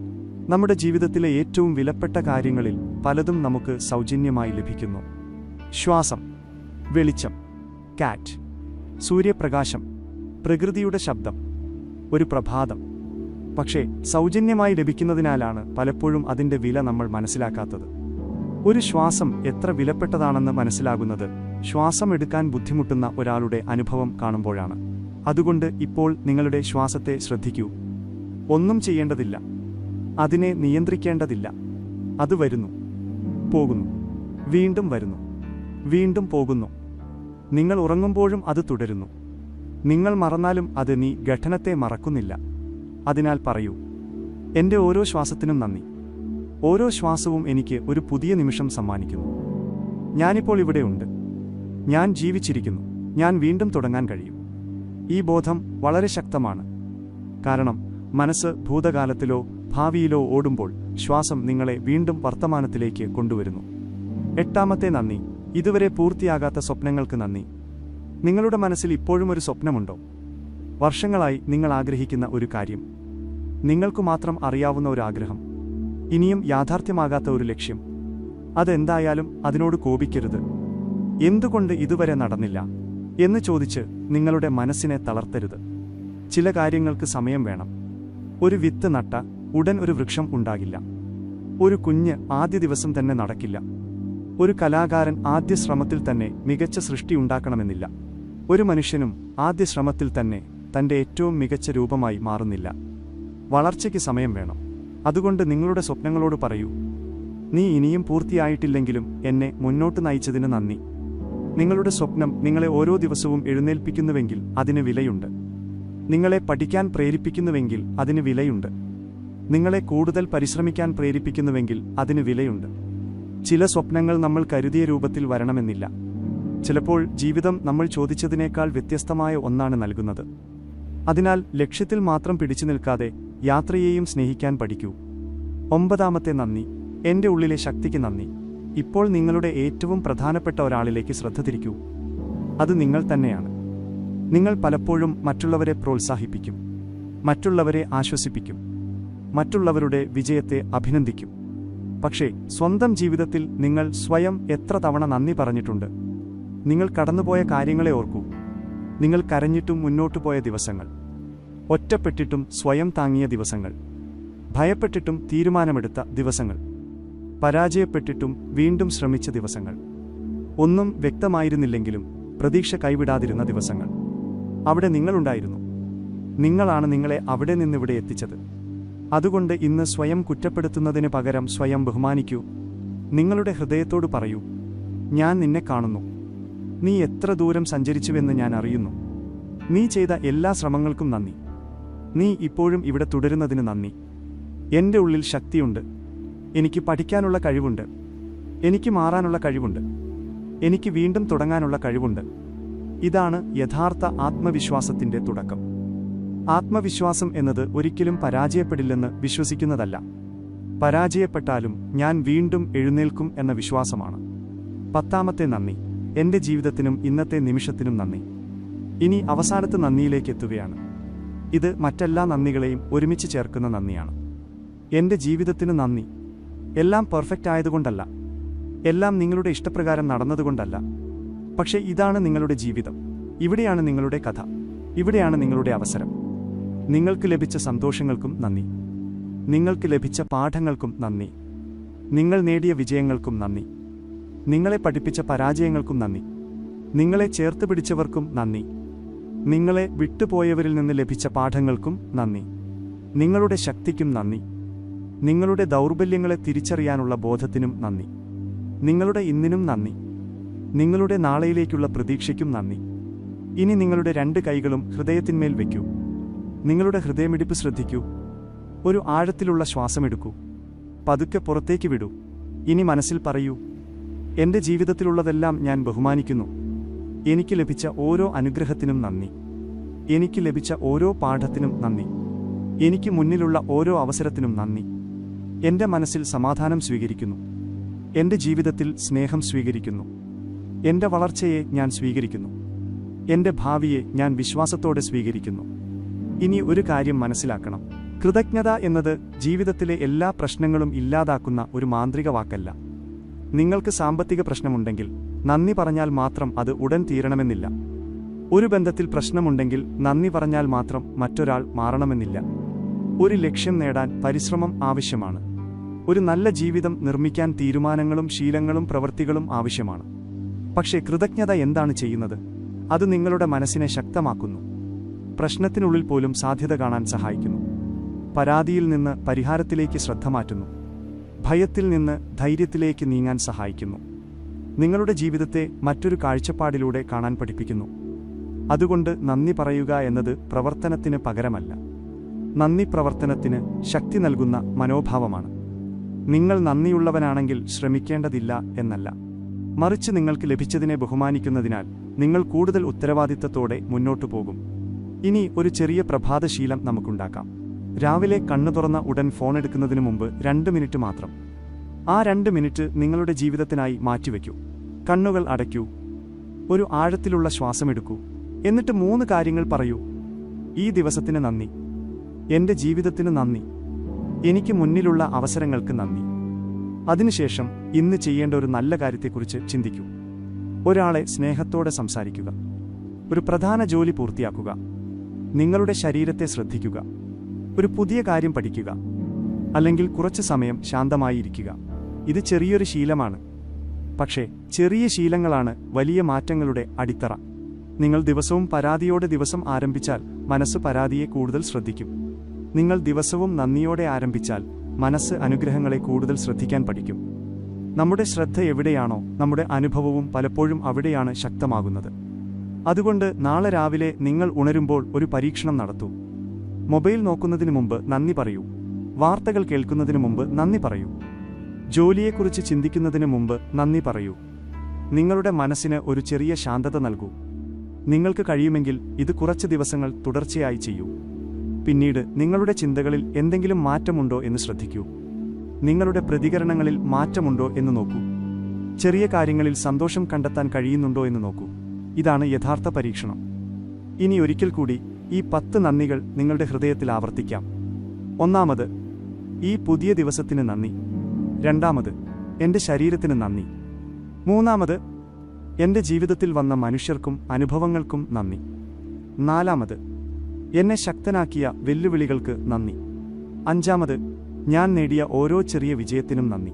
നമ്മുടെ ജീവിതത്തിലെ ഏറ്റവും വിലപ്പെട്ട കാര്യങ്ങളിൽ പലതും നമുക്ക് സൗജന്യമായി ലഭിക്കുന്നു. ശ്വാസം, വെളിച്ചം, കാറ്റ്, സൂര്യപ്രകാശം, പ്രകൃതിയുടെ ശബ്ദം, ഒരു പ്രഭാതം. പക്ഷേ സൗജന്യമായി ലഭിക്കുന്നതിനാലാണ് പലപ്പോഴും അതിൻ്റെ വില നമ്മൾ മനസ്സിലാക്കാത്തത്. ഒരു ശ്വാസം എത്ര വിലപ്പെട്ടതാണെന്ന് മനസ്സിലാകുന്നത് ശ്വാസം എടുക്കാൻ ബുദ്ധിമുട്ടുന്ന ഒരാളുടെ അനുഭവം കാണുമ്പോഴാണ്. അതുകൊണ്ട് ഇപ്പോൾ നിങ്ങളുടെ ശ്വാസത്തെ ശ്രദ്ധിക്കൂ. ഒന്നും ചെയ്യേണ്ടതില്ല. അതിനെ നിയന്ത്രിക്കേണ്ടതില്ല. അത് വരുന്നു, പോകുന്നു, വീണ്ടും വരുന്നു, വീണ്ടും പോകുന്നു. നിങ്ങൾ ഉറങ്ങുമ്പോഴും അത് തുടരുന്നു. നിങ്ങൾ മറന്നാലും അത് നീ ഘടനത്തെ മറക്കുന്നില്ല. അതിനാൽ പറയൂ, എൻ്റെ ഓരോ ശ്വാസത്തിനും നന്ദി. ഓരോ ശ്വാസവും എനിക്ക് ഒരു പുതിയ നിമിഷം സമ്മാനിക്കുന്നു. ഞാനിപ്പോൾ ഇവിടെയുണ്ട്. ഞാൻ ജീവിച്ചിരിക്കുന്നു. ഞാൻ വീണ്ടും തുടങ്ങാൻ കഴിയും. ഈ ബോധം വളരെ ശക്തമാണ്. കാരണം മനസ്സ് ഭൂതകാലത്തിലോ ഭാവിയിലോ ഓടുമ്പോൾ ശ്വാസം നിങ്ങളെ വീണ്ടും വർത്തമാനത്തിലേക്ക് കൊണ്ടുവരുന്നു. എട്ടാമത്തെ നന്ദി, ഇതുവരെ പൂർത്തിയാകാത്ത സ്വപ്നങ്ങൾക്ക് നന്ദി. നിങ്ങളുടെ മനസ്സിൽ ഇപ്പോഴും ഒരു സ്വപ്നമുണ്ടോ? വർഷങ്ങളായി നിങ്ങൾ ആഗ്രഹിക്കുന്ന ഒരു കാര്യം, നിങ്ങൾക്കു മാത്രം അറിയാവുന്ന ഒരു ആഗ്രഹം, ഇനിയും യാഥാർത്ഥ്യമാകാത്ത ഒരു ലക്ഷ്യം. അതെന്തായാലും അതിനോട് കോപിക്കരുത്. എന്തുകൊണ്ട് ഇതുവരെ നടന്നില്ല എന്ന് ചോദിച്ച് നിങ്ങളുടെ മനസ്സിനെ തളർത്തരുത്. ചില കാര്യങ്ങൾക്ക് സമയം വേണം. ഒരു വിത്ത് നട്ട ഉടൻ ഒരു വൃക്ഷം ഉണ്ടാകില്ല. ഒരു കുഞ്ഞ് ആദ്യ ദിവസം തന്നെ നടക്കില്ല. ഒരു കലാകാരൻ ആദ്യ ശ്രമത്തിൽ തന്നെ മികച്ച സൃഷ്ടി ഉണ്ടാക്കണമെന്നില്ല. ഒരു മനുഷ്യനും ആദ്യ ശ്രമത്തിൽ തന്നെ തൻ്റെ ഏറ്റവും മികച്ച രൂപമായി മാറുന്നില്ല. വളർച്ചയ്ക്ക് സമയം വേണം. അതുകൊണ്ട് നിങ്ങളുടെ സ്വപ്നങ്ങളോട് പറയൂ, നീ ഇനിയും പൂർത്തിയായിട്ടില്ലെങ്കിലും എന്നെ മുന്നോട്ട് നയിച്ചതിന് നന്ദി. നിങ്ങളുടെ സ്വപ്നം നിങ്ങളെ ഓരോ ദിവസവും എഴുന്നേൽപ്പിക്കുന്നുവെങ്കിൽ അതിന് വിലയുണ്ട്. നിങ്ങളെ പഠിക്കാൻ പ്രേരിപ്പിക്കുന്നുവെങ്കിൽ അതിന് വിലയുണ്ട്. നിങ്ങളെ കൂടുതൽ പരിശ്രമിക്കാൻ പ്രേരിപ്പിക്കുന്നുവെങ്കിൽ അതിന് വിലയുണ്ട്. ചില സ്വപ്നങ്ങൾ നമ്മൾ കരുതിയ രൂപത്തിൽ വരണമെന്നില്ല. ചിലപ്പോൾ ജീവിതം നമ്മൾ ചോദിച്ചതിനേക്കാൾ വ്യത്യസ്തമായ ഒന്നാണ് നൽകുന്നത്. അതിനാൽ ലക്ഷ്യത്തിൽ മാത്രം പിടിച്ചു നിൽക്കാതെ യാത്രയെയും സ്നേഹിക്കാൻ പഠിക്കൂ. 9. നന്ദി. എൻ്റെ ഉള്ളിലെ ശക്തിക്ക് നന്ദി. ഇപ്പോൾ നിങ്ങളുടെ ഏറ്റവും പ്രധാനപ്പെട്ട ഒരാളിലേക്ക് ശ്രദ്ധ തിരിക്കൂ. അത് നിങ്ങൾ തന്നെയാണ്. നിങ്ങൾ പലപ്പോഴും മറ്റുള്ളവരെ പ്രോത്സാഹിപ്പിക്കും, മറ്റുള്ളവരെ ആശ്വസിപ്പിക്കും, മറ്റുള്ളവരുടെ വിജയത്തെ അഭിനന്ദിക്കും. പക്ഷേ സ്വന്തം ജീവിതത്തിൽ നിങ്ങൾ സ്വയം എത്ര തവണ നന്ദി പറഞ്ഞിട്ടുണ്ട്? നിങ്ങൾ കടന്നുപോയ കാര്യങ്ങളെ ഓർക്കൂ. നിങ്ങൾ കരഞ്ഞിട്ടും മുന്നോട്ടു പോയ ദിവസങ്ങൾ, ഒറ്റപ്പെട്ടിട്ടും സ്വയം താങ്ങിയ ദിവസങ്ങൾ, ഭയപ്പെട്ടിട്ടും തീരുമാനമെടുത്ത ദിവസങ്ങൾ, പരാജയപ്പെട്ടിട്ടും വീണ്ടും ശ്രമിച്ച ദിവസങ്ങൾ, ഒന്നും വ്യക്തമായിരുന്നില്ലെങ്കിലും പ്രതീക്ഷ കൈവിടാതിരുന്ന ദിവസങ്ങൾ. അവിടെ നിങ്ങളുണ്ടായിരുന്നു. നിങ്ങളാണ് നിങ്ങളെ അവിടെ നിന്നിവിടെ എത്തിച്ചത്. അതുകൊണ്ട് ഇന്ന് സ്വയം കുറ്റപ്പെടുത്തുന്നതിന് പകരം സ്വയം ബഹുമാനിക്കൂ. നിങ്ങളുടെ ഹൃദയത്തോട് പറയൂ, ഞാൻ നിന്നെ കാണുന്നു. നീ എത്ര ദൂരം സഞ്ചരിച്ചുവെന്ന് ഞാൻ അറിയുന്നു. നീ ചെയ്ത എല്ലാ ശ്രമങ്ങൾക്കും നന്ദി. നീ ഇപ്പോഴും ഇവിടെ തുടരുന്നതിന് നന്ദി. എൻ്റെ ഉള്ളിൽ ശക്തിയുണ്ട്. എനിക്ക് പഠിക്കാനുള്ള കഴിവുണ്ട്. എനിക്ക് മാറാനുള്ള കഴിവുണ്ട്. എനിക്ക് വീണ്ടും തുടങ്ങാനുള്ള കഴിവുണ്ട്. ഇതാണ് യഥാർത്ഥ ആത്മവിശ്വാസത്തിൻ്റെ തുടക്കം. ആത്മവിശ്വാസം എന്നത് ഒരിക്കലും പരാജയപ്പെടില്ലെന്ന് വിശ്വസിക്കുന്നതല്ല. പരാജയപ്പെട്ടാലും ഞാൻ വീണ്ടും എഴുന്നേൽക്കും എന്ന വിശ്വാസമാണ്. 10. നന്ദി. എൻ്റെ ജീവിതത്തിനും ഇന്നത്തെ നിമിഷത്തിനും നന്ദി. ഇനി അവസാനത്തെ നന്ദിയിലേക്ക് എത്തുകയാണ്. ഇത് മറ്റെല്ലാ നന്ദികളെയും ഒരുമിച്ച് ചേർക്കുന്ന നന്ദിയാണ്. എൻ്റെ ജീവിതത്തിന് നന്ദി. എല്ലാം പെർഫെക്റ്റ് ആയതുകൊണ്ടല്ല, എല്ലാം നിങ്ങളുടെ ഇഷ്ടപ്രകാരം നടന്നതുകൊണ്ടല്ല. പക്ഷേ ഇതാണ് നിങ്ങളുടെ ജീവിതം. ഇവിടെയാണ് നിങ്ങളുടെ കഥ. ഇവിടെയാണ് നിങ്ങളുടെ അവസരം. നിങ്ങൾക്ക് ലഭിച്ച സന്തോഷങ്ങൾക്കും നന്ദി. നിങ്ങൾക്ക് ലഭിച്ച പാഠങ്ങൾക്കും നന്ദി. നിങ്ങൾ നേടിയ വിജയങ്ങൾക്കും നന്ദി. നിങ്ങളെ പഠിപ്പിച്ച പരാജയങ്ങൾക്കും നന്ദി. നിങ്ങളെ ചേർത്ത് പിടിച്ചവർക്കും നന്ദി. നിങ്ങളെ വിട്ടുപോയവരിൽ നിന്ന് ലഭിച്ച പാഠങ്ങൾക്കും നന്ദി. നിങ്ങളുടെ ശക്തിക്കും നന്ദി. നിങ്ങളുടെ ദൗർബല്യങ്ങളെ തിരിച്ചറിയാനുള്ള ബോധത്തിനും നന്ദി. നിങ്ങളുടെ ഇന്നിനും നന്ദി. നിങ്ങളുടെ നാളെയിലേക്കുള്ള പ്രതീക്ഷയ്ക്കും നന്ദി. ഇനി നിങ്ങളുടെ 2 കൈകളും ഹൃദയത്തിന്മേൽ വയ്ക്കൂ. നിങ്ങളുടെ ഹൃദയമിടിപ്പ് ശ്രദ്ധിക്കൂ. ഒരു ആഴത്തിലുള്ള ശ്വാസമെടുക്കൂ. പതുക്കെ പുറത്തേക്ക് വിടൂ. ഇനി മനസ്സിൽ പറയൂ, എൻ്റെ ജീവിതത്തിലുള്ളതെല്ലാം ഞാൻ ബഹുമാനിക്കുന്നു. എനിക്ക് ലഭിച്ച ഓരോ അനുഗ്രഹത്തിനും നന്ദി. എനിക്ക് ലഭിച്ച ഓരോ പാഠത്തിനും നന്ദി. എനിക്ക് മുന്നിലുള്ള ഓരോ അവസരത്തിനും നന്ദി. എൻ്റെ മനസ്സിൽ സമാധാനം സ്വീകരിക്കുന്നു. എൻ്റെ ജീവിതത്തിൽ സ്നേഹം സ്വീകരിക്കുന്നു. എൻ്റെ വളർച്ചയെ ഞാൻ സ്വീകരിക്കുന്നു. എൻ്റെ ഭാവിയെ ഞാൻ വിശ്വാസത്തോടെ സ്വീകരിക്കുന്നു. ഇനി ഒരു കാര്യം മനസ്സിലാക്കണം. കൃതജ്ഞത എന്നത് ജീവിതത്തിലെ എല്ലാ പ്രശ്നങ്ങളും ഇല്ലാതാക്കുന്ന ഒരു മാന്ത്രിക വാക്കല്ല. നിങ്ങൾക്ക് സാമ്പത്തിക പ്രശ്നമുണ്ടെങ്കിൽ നന്ദി പറഞ്ഞാൽ മാത്രം അത് ഉടൻ തീരണമെന്നില്ല. ഒരു ബന്ധത്തിൽ പ്രശ്നമുണ്ടെങ്കിൽ നന്ദി പറഞ്ഞാൽ മാത്രം മറ്റൊരാൾ മാറണമെന്നില്ല. ഒരു ലക്ഷ്യം നേടാൻ പരിശ്രമം ആവശ്യമാണ്. ഒരു നല്ല ജീവിതം നിർമ്മിക്കാൻ തീരുമാനങ്ങളും ശീലങ്ങളും പ്രവൃത്തികളും ആവശ്യമാണ്. പക്ഷേ കൃതജ്ഞത എന്താണ് ചെയ്യുന്നത്? അത് നിങ്ങളുടെ മനസ്സിനെ ശക്തമാക്കുന്നു. പ്രശ്നത്തിനുള്ളിൽ പോലും സാധ്യത കാണാൻ സഹായിക്കുന്നു. പരാതിയിൽ നിന്ന് പരിഹാരത്തിലേക്ക് ശ്രദ്ധ മാറ്റുന്നു. ഭയത്തിൽ നിന്ന് ധൈര്യത്തിലേക്ക് നീങ്ങാൻ സഹായിക്കുന്നു. നിങ്ങളുടെ ജീവിതത്തെ മറ്റൊരു കാഴ്ചപ്പാടിലൂടെ കാണാൻ പഠിപ്പിക്കുന്നു. അതുകൊണ്ട് നന്ദി പറയുക എന്നത് പ്രവർത്തനത്തിന് പകരമല്ല. നന്ദി പ്രവർത്തനത്തിന് ശക്തി നൽകുന്ന മനോഭാവമാണ്. നിങ്ങൾ നന്ദിയുള്ളവനാണെങ്കിൽ ശ്രമിക്കേണ്ടതില്ല എന്നല്ല, മറിച്ച് നിങ്ങൾക്ക് ലഭിച്ചതിനെ ബഹുമാനിക്കുന്നതിനാൽ നിങ്ങൾ കൂടുതൽ ഉത്തരവാദിത്തത്തോടെ മുന്നോട്ടു പോകും. ഇനി ഒരു ചെറിയ പ്രഭാതശീലം നമുക്കുണ്ടാക്കാം. രാവിലെ കണ്ണു തുറന്ന ഉടൻ ഫോൺ എടുക്കുന്നതിനു മുമ്പ് 2 മിനിറ്റ് മാത്രം. ആ 2 മിനിറ്റ് നിങ്ങളുടെ ജീവിതത്തിനായി മാറ്റിവെക്കൂ. കണ്ണുകൾ അടയ്ക്കൂ. ഒരു ആഴത്തിലുള്ള ശ്വാസമെടുക്കൂ. എന്നിട്ട് 3 കാര്യങ്ങൾ പറയൂ. ഈ ദിവസത്തിന് നന്ദി. എൻ്റെ ജീവിതത്തിന് നന്ദി. എനിക്ക് മുന്നിലുള്ള അവസരങ്ങൾക്ക് നന്ദി. അതിനുശേഷം ഇന്ന് ചെയ്യേണ്ട ഒരു നല്ല കാര്യത്തെക്കുറിച്ച് ചിന്തിക്കൂ. ഒരാളെ സ്നേഹത്തോടെ സംസാരിക്കുക. ഒരു പ്രധാന ജോലി പൂർത്തിയാക്കുക. നിങ്ങളുടെ ശരീരത്തെ ശ്രദ്ധിക്കുക. ഒരു പുതിയ കാര്യം പഠിക്കുക. അല്ലെങ്കിൽ കുറച്ച് സമയം ശാന്തമായി ഇരിക്കുക. ഇത് ചെറിയൊരു ശീലമാണ്. പക്ഷേ ചെറിയ ശീലങ്ങളാണ് വലിയ മാറ്റങ്ങളുടെ അടിത്തറ. നിങ്ങൾ ദിവസവും പരാതിയോടെ ദിവസം ആരംഭിച്ചാൽ മനസ്സ് പരാതിയെ കൂടുതൽ ശ്രദ്ധിക്കും. നിങ്ങൾ ദിവസവും നന്ദിയോടെ ആരംഭിച്ചാൽ മനസ്സ് അനുഗ്രഹങ്ങളെ കൂടുതൽ ശ്രദ്ധിക്കാൻ പഠിക്കും. നമ്മുടെ ശ്രദ്ധ എവിടെയാണോ നമ്മുടെ അനുഭവവും പലപ്പോഴും അവിടെയാണ് ശക്തമാകുന്നത്. അതുകൊണ്ട് നാളെ രാവിലെ നിങ്ങൾ ഉണരുമ്പോൾ ഒരു പരീക്ഷണം നടത്തൂ. മൊബൈൽ നോക്കുന്നതിന് മുമ്പ് നന്ദി പറയൂ. വാർത്തകൾ കേൾക്കുന്നതിന് മുമ്പ് നന്ദി പറയൂ. ജോലിയെക്കുറിച്ച് ചിന്തിക്കുന്നതിന് മുമ്പ് നന്ദി പറയൂ. നിങ്ങളുടെ മനസ്സിന് ഒരു ചെറിയ ശാന്തത നൽകൂ. നിങ്ങൾക്ക് കഴിയുമെങ്കിൽ ഇത് കുറച്ച് ദിവസങ്ങൾ തുടർച്ചയായി ചെയ്യൂ. പിന്നീട് നിങ്ങളുടെ ചിന്തകളിൽ എന്തെങ്കിലും മാറ്റമുണ്ടോ എന്ന് ശ്രദ്ധിക്കൂ. നിങ്ങളുടെ പ്രതികരണങ്ങളിൽ മാറ്റമുണ്ടോ എന്ന് നോക്കൂ. ചെറിയ കാര്യങ്ങളിൽ സന്തോഷം കണ്ടെത്താൻ കഴിയുന്നുണ്ടോ എന്ന് നോക്കൂ. ഇതാണ് യഥാർത്ഥ പരീക്ഷണം. ഇനി ഒരിക്കൽ കൂടി ഈ 10 നന്ദികൾ നിങ്ങളുടെ ഹൃദയത്തിൽ ആവർത്തിക്കാം. ഒന്നാമത്, ഈ പുതിയ ദിവസത്തിന് നന്ദി. രണ്ടാമത്, എൻ്റെ ശരീരത്തിന് നന്ദി. മൂന്നാമത്, എൻ്റെ ജീവിതത്തിൽ വന്ന മനുഷ്യർക്കും അനുഭവങ്ങൾക്കും നന്ദി. നാലാമത്, എന്നെ ശക്തനാക്കിയ വെല്ലുവിളികൾക്ക് നന്ദി. അഞ്ചാമത്, ഞാൻ നേടിയ ഓരോ ചെറിയ വിജയത്തിനും നന്ദി.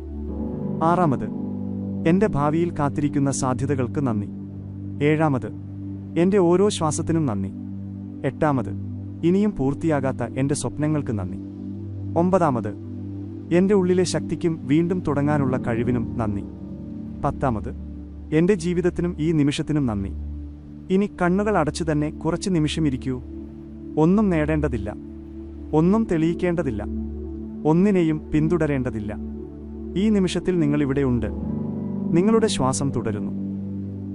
ആറാമത്, എൻ്റെ ഭാവിയിൽ കാത്തിരിക്കുന്ന സാധ്യതകൾക്ക് നന്ദി. ഏഴാമത്, എൻ്റെ ഓരോ ശ്വാസത്തിനും നന്ദി. എട്ടാമത്, ഇനിയും പൂർത്തിയാകാത്ത എൻ്റെ സ്വപ്നങ്ങൾക്ക് നന്ദി. ഒമ്പതാമത്, എൻ്റെ ഉള്ളിലെ ശക്തിക്കും വീണ്ടും തുടങ്ങാനുള്ള കഴിവിനും നന്ദി. പത്താമത്, എൻ്റെ ജീവിതത്തിനും ഈ നിമിഷത്തിനും നന്ദി. ഇനി കണ്ണുകൾ അടച്ചു തന്നെ കുറച്ച് നിമിഷം ഇരിക്കൂ. ഒന്നും നേടേണ്ടതില്ല, ഒന്നും തെളിയിക്കേണ്ടതില്ല, ഒന്നിനെയും പിന്തുടരേണ്ടതില്ല. ഈ നിമിഷത്തിൽ നിങ്ങളിവിടെയുണ്ട്. നിങ്ങളുടെ ശ്വാസം തുടരുന്നു.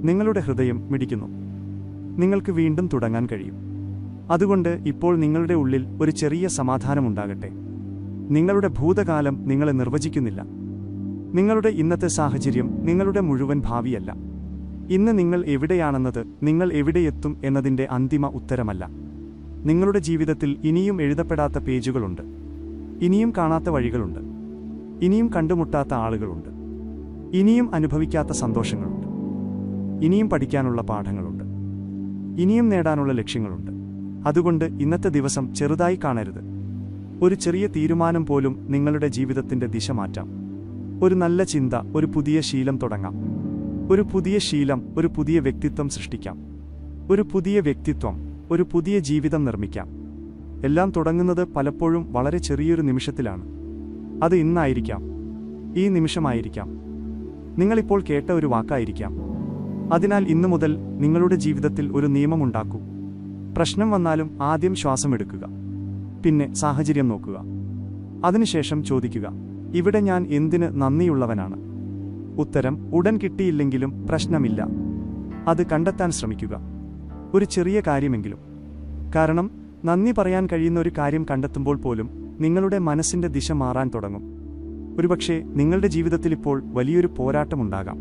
നിങ്ങളുടെ ഹൃദയം മിടിക്കുന്നു. നിങ്ങൾക്ക് വീണ്ടും തുടങ്ങാൻ കഴിയും. അതുകൊണ്ട് ഇപ്പോൾ നിങ്ങളുടെ ഉള്ളിൽ ഒരു ചെറിയ സമാധാനമുണ്ടാകട്ടെ. നിങ്ങളുടെ ഭൂതകാലം നിങ്ങളെ നിർവചിക്കുന്നില്ല. നിങ്ങളുടെ ഇന്നത്തെ സാഹചര്യം നിങ്ങളുടെ മുഴുവൻ ഭാവിയല്ല. ഇന്ന് നിങ്ങൾ എവിടെയാണെന്നത് നിങ്ങൾ എവിടെയെത്തും എന്നതിൻ്റെ അന്തിമ ഉത്തരമല്ല. നിങ്ങളുടെ ജീവിതത്തിൽ ഇനിയും എഴുതപ്പെടാത്ത പേജുകളുണ്ട്. ഇനിയും കാണാത്ത വഴികളുണ്ട്. ഇനിയും കണ്ടുമുട്ടാത്ത ആളുകളുണ്ട്. ഇനിയും അനുഭവിക്കാത്ത സന്തോഷങ്ങളുണ്ട്. ഇനിയും പഠിക്കാനുള്ള പാഠങ്ങളുണ്ട്. ഇനിയും നേടാനുള്ള ലക്ഷ്യങ്ങളുണ്ട്. അതുകൊണ്ട് ഇന്നത്തെ ദിവസം ചെറുതായി കാണരുത്. ഒരു ചെറിയ തീരുമാനം പോലും നിങ്ങളുടെ ജീവിതത്തിൻ്റെ ദിശ മാറ്റാം. ഒരു നല്ല ചിന്ത, ഒരു പുതിയ ശീലം തുടങ്ങാം. ഒരു പുതിയ ശീലം ഒരു പുതിയ വ്യക്തിത്വം സൃഷ്ടിക്കാം. ഒരു പുതിയ വ്യക്തിത്വം ഒരു പുതിയ ജീവിതം നിർമ്മിക്കാം. എല്ലാം തുടങ്ങുന്നത് പലപ്പോഴും വളരെ ചെറിയൊരു നിമിഷത്തിലാണ്. അത് ഇന്നായിരിക്കാം, ഈ നിമിഷമായിരിക്കാം, നിങ്ങളിപ്പോൾ കേട്ട ഒരു വാക്കായിരിക്കാം. അതിനാൽ ഇന്നു മുതൽ നിങ്ങളുടെ ജീവിതത്തിൽ ഒരു നിയമമുണ്ടാക്കൂ. പ്രശ്നം വന്നാലും ആദ്യം ശ്വാസമെടുക്കുക. പിന്നെ സാഹചര്യം നോക്കുക. അതിനുശേഷം ചോദിക്കുക, ഇവിടെ ഞാൻ എന്തിന് നന്ദിയുള്ളവനാണ്? ഉത്തരം ഉടൻ കിട്ടിയില്ലെങ്കിലും പ്രശ്നമില്ല. അത് കണ്ടെത്താൻ ശ്രമിക്കുക. ഒരു ചെറിയ കാര്യമെങ്കിലും. കാരണം നന്ദി പറയാൻ കഴിയുന്ന ഒരു കാര്യം കണ്ടെത്തുമ്പോൾ പോലും നിങ്ങളുടെ മനസ്സിൻ്റെ ദിശ മാറാൻ തുടങ്ങും. ഒരുപക്ഷെ നിങ്ങളുടെ ജീവിതത്തിൽ ഇപ്പോൾ വലിയൊരു പോരാട്ടമുണ്ടാകാം.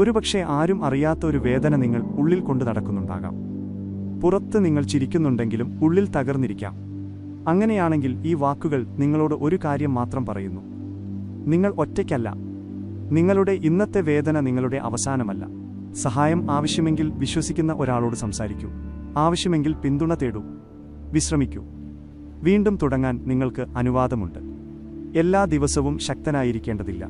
ഒരുപക്ഷെ ആരും അറിയാത്ത ഒരു വേദന നിങ്ങൾ ഉള്ളിൽ കൊണ്ടു നടക്കുന്നുണ്ടാകാം. പുറത്ത് നിങ്ങൾ ചിരിക്കുന്നുണ്ടെങ്കിലും ഉള്ളിൽ തകർന്നിരിക്കാം. അങ്ങനെയാണെങ്കിൽ ഈ വാക്കുകൾ നിങ്ങളോട് ഒരു കാര്യം മാത്രം പറയുന്നു: നിങ്ങൾ ഒറ്റയ്ക്കല്ല. നിങ്ങളുടെ ഇന്നത്തെ വേദന നിങ്ങളുടെ അവസാനമല്ല. സഹായം ആവശ്യമെങ്കിൽ വിശ്വസിക്കുന്ന ഒരാളോട് സംസാരിക്കൂ. ആവശ്യമെങ്കിൽ പിന്തുണ തേടൂ. വിശ്രമിക്കൂ. വീണ്ടും തുടങ്ങാൻ നിങ്ങൾക്ക് അനുവാദമുണ്ട്. എല്ലാ ദിവസവും ശക്തനായിരിക്കേണ്ടതില്ല.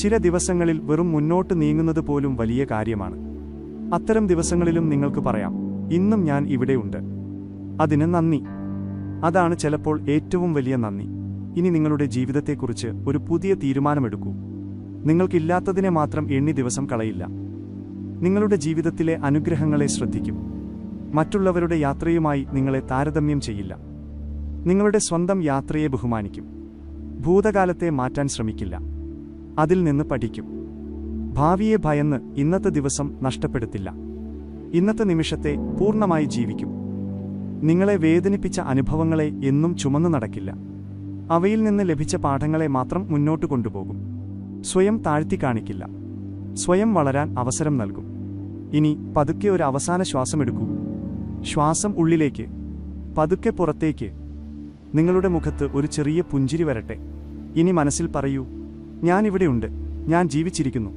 ചില ദിവസങ്ങളിൽ വെറും മുന്നോട്ട് നീങ്ങുന്നത് പോലും വലിയ കാര്യമാണ്. അത്തരം ദിവസങ്ങളിലും നിങ്ങൾക്ക് പറയാം, ഇന്നും ഞാൻ ഇവിടെയുണ്ട്. അതിന് നന്ദി. അതാണ് ചിലപ്പോൾ ഏറ്റവും വലിയ നന്ദി. ഇനി നിങ്ങളുടെ ജീവിതത്തെക്കുറിച്ച് ഒരു പുതിയ തീരുമാനമെടുക്കൂ. നിങ്ങൾക്കില്ലാത്തതിനെ മാത്രം എണ്ണി ദിവസം കളയില്ല. നിങ്ങളുടെ ജീവിതത്തിലെ അനുഗ്രഹങ്ങളെ ശ്രദ്ധിക്കും. മറ്റുള്ളവരുടെ യാത്രയുമായി നിങ്ങളെ താരതമ്യം ചെയ്യില്ല. നിങ്ങളുടെ സ്വന്തം യാത്രയെ ബഹുമാനിക്കും. ഭൂതകാലത്തെ മാറ്റാൻ ശ്രമിക്കില്ല. അതിൽ നിന്ന് പഠിക്കും. ഭാവിയെ ഭയന്ന് ഇന്നത്തെ ദിവസം നഷ്ടപ്പെടുത്തില്ല. ഇന്നത്തെ നിമിഷത്തെ പൂർണ്ണമായി ജീവിക്കും. നിങ്ങളെ വേദനിപ്പിച്ച അനുഭവങ്ങളെ എന്നും ചുമന്നു നടക്കില്ല. അവയിൽ നിന്ന് ലഭിച്ച പാഠങ്ങളെ മാത്രം മുന്നോട്ട് കൊണ്ടുപോകും. സ്വയം താഴ്ത്തി കാണിക്കില്ല. സ്വയം വളരാൻ അവസരം നൽകും. ഇനി പതുക്കെ ഒരു അവസാന ശ്വാസമെടുക്കൂ. ശ്വാസം ഉള്ളിലേക്ക്, പതുക്കെ പുറത്തേക്ക്. നിങ്ങളുടെ മുഖത്ത് ഒരു ചെറിയ പുഞ്ചിരി വരട്ടെ. ഇനി മനസ്സിൽ പറയൂ, ഞാനിവിടെയുണ്ട്. ഞാൻ ജീവിച്ചിരിക്കുന്നു.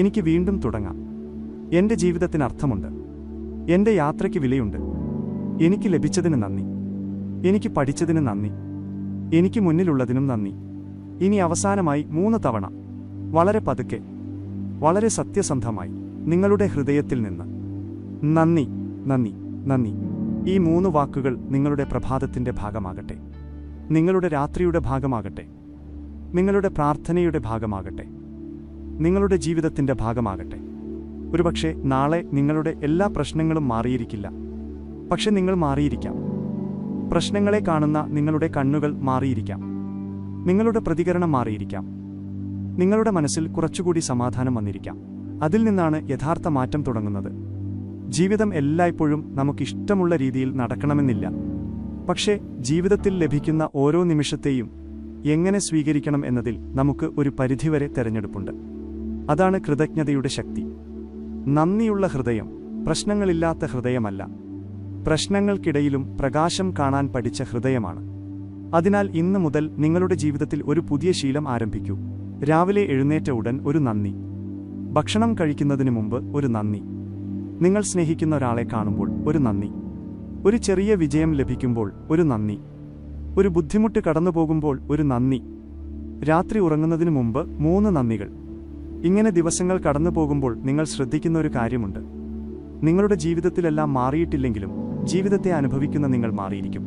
എനിക്ക് വീണ്ടും തുടങ്ങാം. എൻ്റെ ജീവിതത്തിന് അർത്ഥമുണ്ട്. എൻ്റെ യാത്രയ്ക്ക് വിലയുണ്ട്. എനിക്ക് ലഭിച്ചതിന് നന്ദി. എനിക്ക് പഠിച്ചതിന് നന്ദി. എനിക്ക് മുന്നിലുള്ളതിനും നന്ദി. ഇനി അവസാനമായി 3 തവണ വളരെ പതുക്കെ, വളരെ സത്യസന്ധമായി നിങ്ങളുടെ ഹൃദയത്തിൽ നിന്ന് നന്ദി, നന്ദി, നന്ദി. ഈ 3 വാക്കുകൾ നിങ്ങളുടെ പ്രഭാതത്തിൻ്റെ ഭാഗമാകട്ടെ. നിങ്ങളുടെ രാത്രിയുടെ ഭാഗമാകട്ടെ. നിങ്ങളുടെ പ്രാർത്ഥനയുടെ ഭാഗമാകട്ടെ. നിങ്ങളുടെ ജീവിതത്തിൻ്റെ ഭാഗമാകട്ടെ. ഒരുപക്ഷെ നാളെ നിങ്ങളുടെ എല്ലാ പ്രശ്നങ്ങളും മാറിയിരിക്കില്ല. പക്ഷെ നിങ്ങൾ മാറിയിരിക്കാം. പ്രശ്നങ്ങളെ കാണുന്ന നിങ്ങളുടെ കണ്ണുകൾ മാറിയിരിക്കാം. നിങ്ങളുടെ പ്രതികരണം മാറിയിരിക്കാം. നിങ്ങളുടെ മനസ്സിൽ കുറച്ചുകൂടി സമാധാനം വന്നിരിക്കാം. അതിൽ നിന്നാണ് യഥാർത്ഥ മാറ്റം തുടങ്ങുന്നത്. ജീവിതം എല്ലായ്പ്പോഴും നമുക്കിഷ്ടമുള്ള രീതിയിൽ നടക്കണമെന്നില്ല. പക്ഷേ ജീവിതത്തിൽ ലഭിക്കുന്ന ഓരോ നിമിഷത്തെയും എങ്ങനെ സ്വീകരിക്കണം എന്നതിൽ നമുക്ക് ഒരു പരിധിവരെ തെരഞ്ഞെടുപ്പുണ്ട്. അതാണ് കൃതജ്ഞതയുടെ ശക്തി. നന്ദിയുള്ള ഹൃദയം പ്രശ്നങ്ങളില്ലാത്ത ഹൃദയമല്ല, പ്രശ്നങ്ങൾക്കിടയിലും പ്രകാശം കാണാൻ പഠിച്ച ഹൃദയമാണ്. അതിനാൽ ഇന്നു മുതൽ നിങ്ങളുടെ ജീവിതത്തിൽ ഒരു പുതിയ ശീലം ആരംഭിക്കൂ. രാവിലെ എഴുന്നേറ്റ ഉടൻ ഒരു നന്ദി. ഭക്ഷണം കഴിക്കുന്നതിന് മുമ്പ് ഒരു നന്ദി. നിങ്ങൾ സ്നേഹിക്കുന്ന ഒരാളെ കാണുമ്പോൾ ഒരു നന്ദി. ഒരു ചെറിയ വിജയം ലഭിക്കുമ്പോൾ ഒരു നന്ദി. ഒരു ബുദ്ധിമുട്ട് കടന്നുപോകുമ്പോൾ ഒരു നന്ദി. രാത്രി ഉറങ്ങുന്നതിനു മുമ്പ് 3 നന്ദികൾ. ഇങ്ങനെ ദിവസങ്ങൾ കടന്നുപോകുമ്പോൾ നിങ്ങൾ ശ്രദ്ധിക്കുന്ന ഒരു കാര്യമുണ്ട്. നിങ്ങളുടെ ജീവിതത്തിലെല്ലാം മാറിയിട്ടില്ലെങ്കിലും ജീവിതത്തെ അനുഭവിക്കുന്ന നിങ്ങൾ മാറിയിരിക്കും.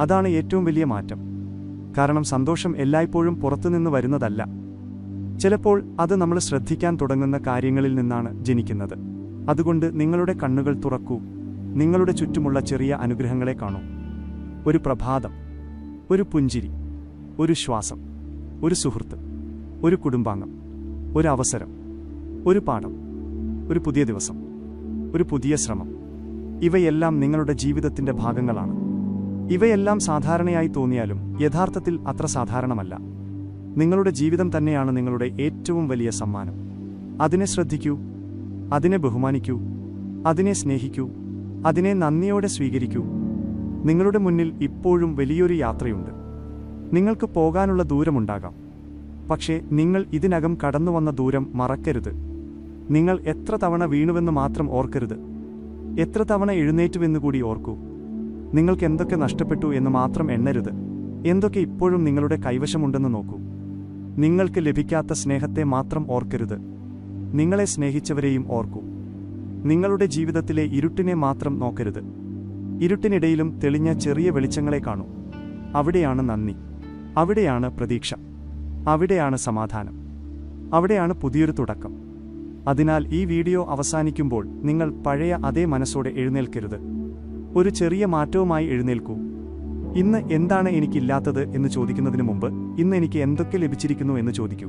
അതാണ് ഏറ്റവും വലിയ മാറ്റം. കാരണം സന്തോഷം എല്ലായ്പ്പോഴും പുറത്തുനിന്ന് വരുന്നതല്ല. ചിലപ്പോൾ അത് നമ്മൾ ശ്രദ്ധിക്കാൻ തുടങ്ങുന്ന കാര്യങ്ങളിൽ നിന്നാണ് ജനിക്കുന്നത്. അതുകൊണ്ട് നിങ്ങളുടെ കണ്ണുകൾ തുറക്കൂ. നിങ്ങളുടെ ചുറ്റുമുള്ള ചെറിയ അനുഗ്രഹങ്ങളെ കാണൂ. ഒരു പ്രഭാതം, ഒരു പുഞ്ചിരി, ഒരു ശ്വാസം, ഒരു സുഹൃത്ത്, ഒരു കുടുംബാംഗം, ഒരു അവസരം, ഒരു പാഠം, ഒരു പുതിയ ദിവസം, ഒരു പുതിയ ശ്രമം. ഇവയെല്ലാം നിങ്ങളുടെ ജീവിതത്തിന്റെ ഭാഗങ്ങളാണ്. ഇവയെല്ലാം സാധാരണയായി തോന്നിയാലും യഥാർത്ഥത്തിൽ അത്ര സാധാരണമല്ല. നിങ്ങളുടെ ജീവിതം തന്നെയാണ് നിങ്ങളുടെ ഏറ്റവും വലിയ സമ്മാനം. അതിനെ ശ്രദ്ധിക്കൂ, അതിനെ ബഹുമാനിക്കൂ, അതിനെ സ്നേഹിക്കൂ, അതിനെ നന്ദിയോടെ സ്വീകരിക്കൂ. നിങ്ങളുടെ മുന്നിൽ ഇപ്പോഴും വലിയൊരു യാത്രയുണ്ട്. നിങ്ങൾക്ക് പോകാനുള്ള ദൂരമുണ്ടാകാം. പക്ഷേ നിങ്ങൾ ഇതിനകം കടന്നുവന്ന ദൂരം മറക്കരുത്. നിങ്ങൾ എത്ര തവണ വീണുവെന്ന് മാത്രം ഓർക്കരുത്, എത്ര തവണ എഴുന്നേറ്റുവെന്നുകൂടി ഓർക്കൂ. നിങ്ങൾക്ക് എന്തൊക്കെ നഷ്ടപ്പെട്ടു എന്ന് മാത്രം എണ്ണരുത്. എന്തൊക്കെ ഇപ്പോഴും നിങ്ങളുടെ കൈവശമുണ്ടെന്ന് നോക്കൂ. നിങ്ങൾക്ക് ലഭിക്കാത്ത സ്നേഹത്തെ മാത്രം ഓർക്കരുത്, നിങ്ങളെ സ്നേഹിച്ചവരെയും ഓർക്കൂ. നിങ്ങളുടെ ജീവിതത്തിലെ ഇരുട്ടിനെ മാത്രം നോക്കരുത്. ഇരുട്ടിനിടയിലും തെളിഞ്ഞ ചെറിയ വെളിച്ചങ്ങളെ കാണൂ. അവിടെയാണ് നന്ദി, അവിടെയാണ് പ്രതീക്ഷ, അവിടെയാണ് സമാധാനം, അവിടെയാണ് പുതിയൊരു തുടക്കം. അതിനാൽ ഈ വീഡിയോ അവസാനിക്കുമ്പോൾ നിങ്ങൾ പഴയ അതേ മനസ്സോടെ എഴുന്നേൽക്കരുത്. ഒരു ചെറിയ മാറ്റവുമായി എഴുന്നേൽക്കൂ. ഇന്ന് എന്താണ് എനിക്കില്ലാത്തത് എന്ന് ചോദിക്കുന്നതിന് മുമ്പ് ഇന്ന് എനിക്ക് എന്തൊക്കെ ലഭിച്ചിരിക്കുന്നു എന്ന് ചോദിക്കൂ.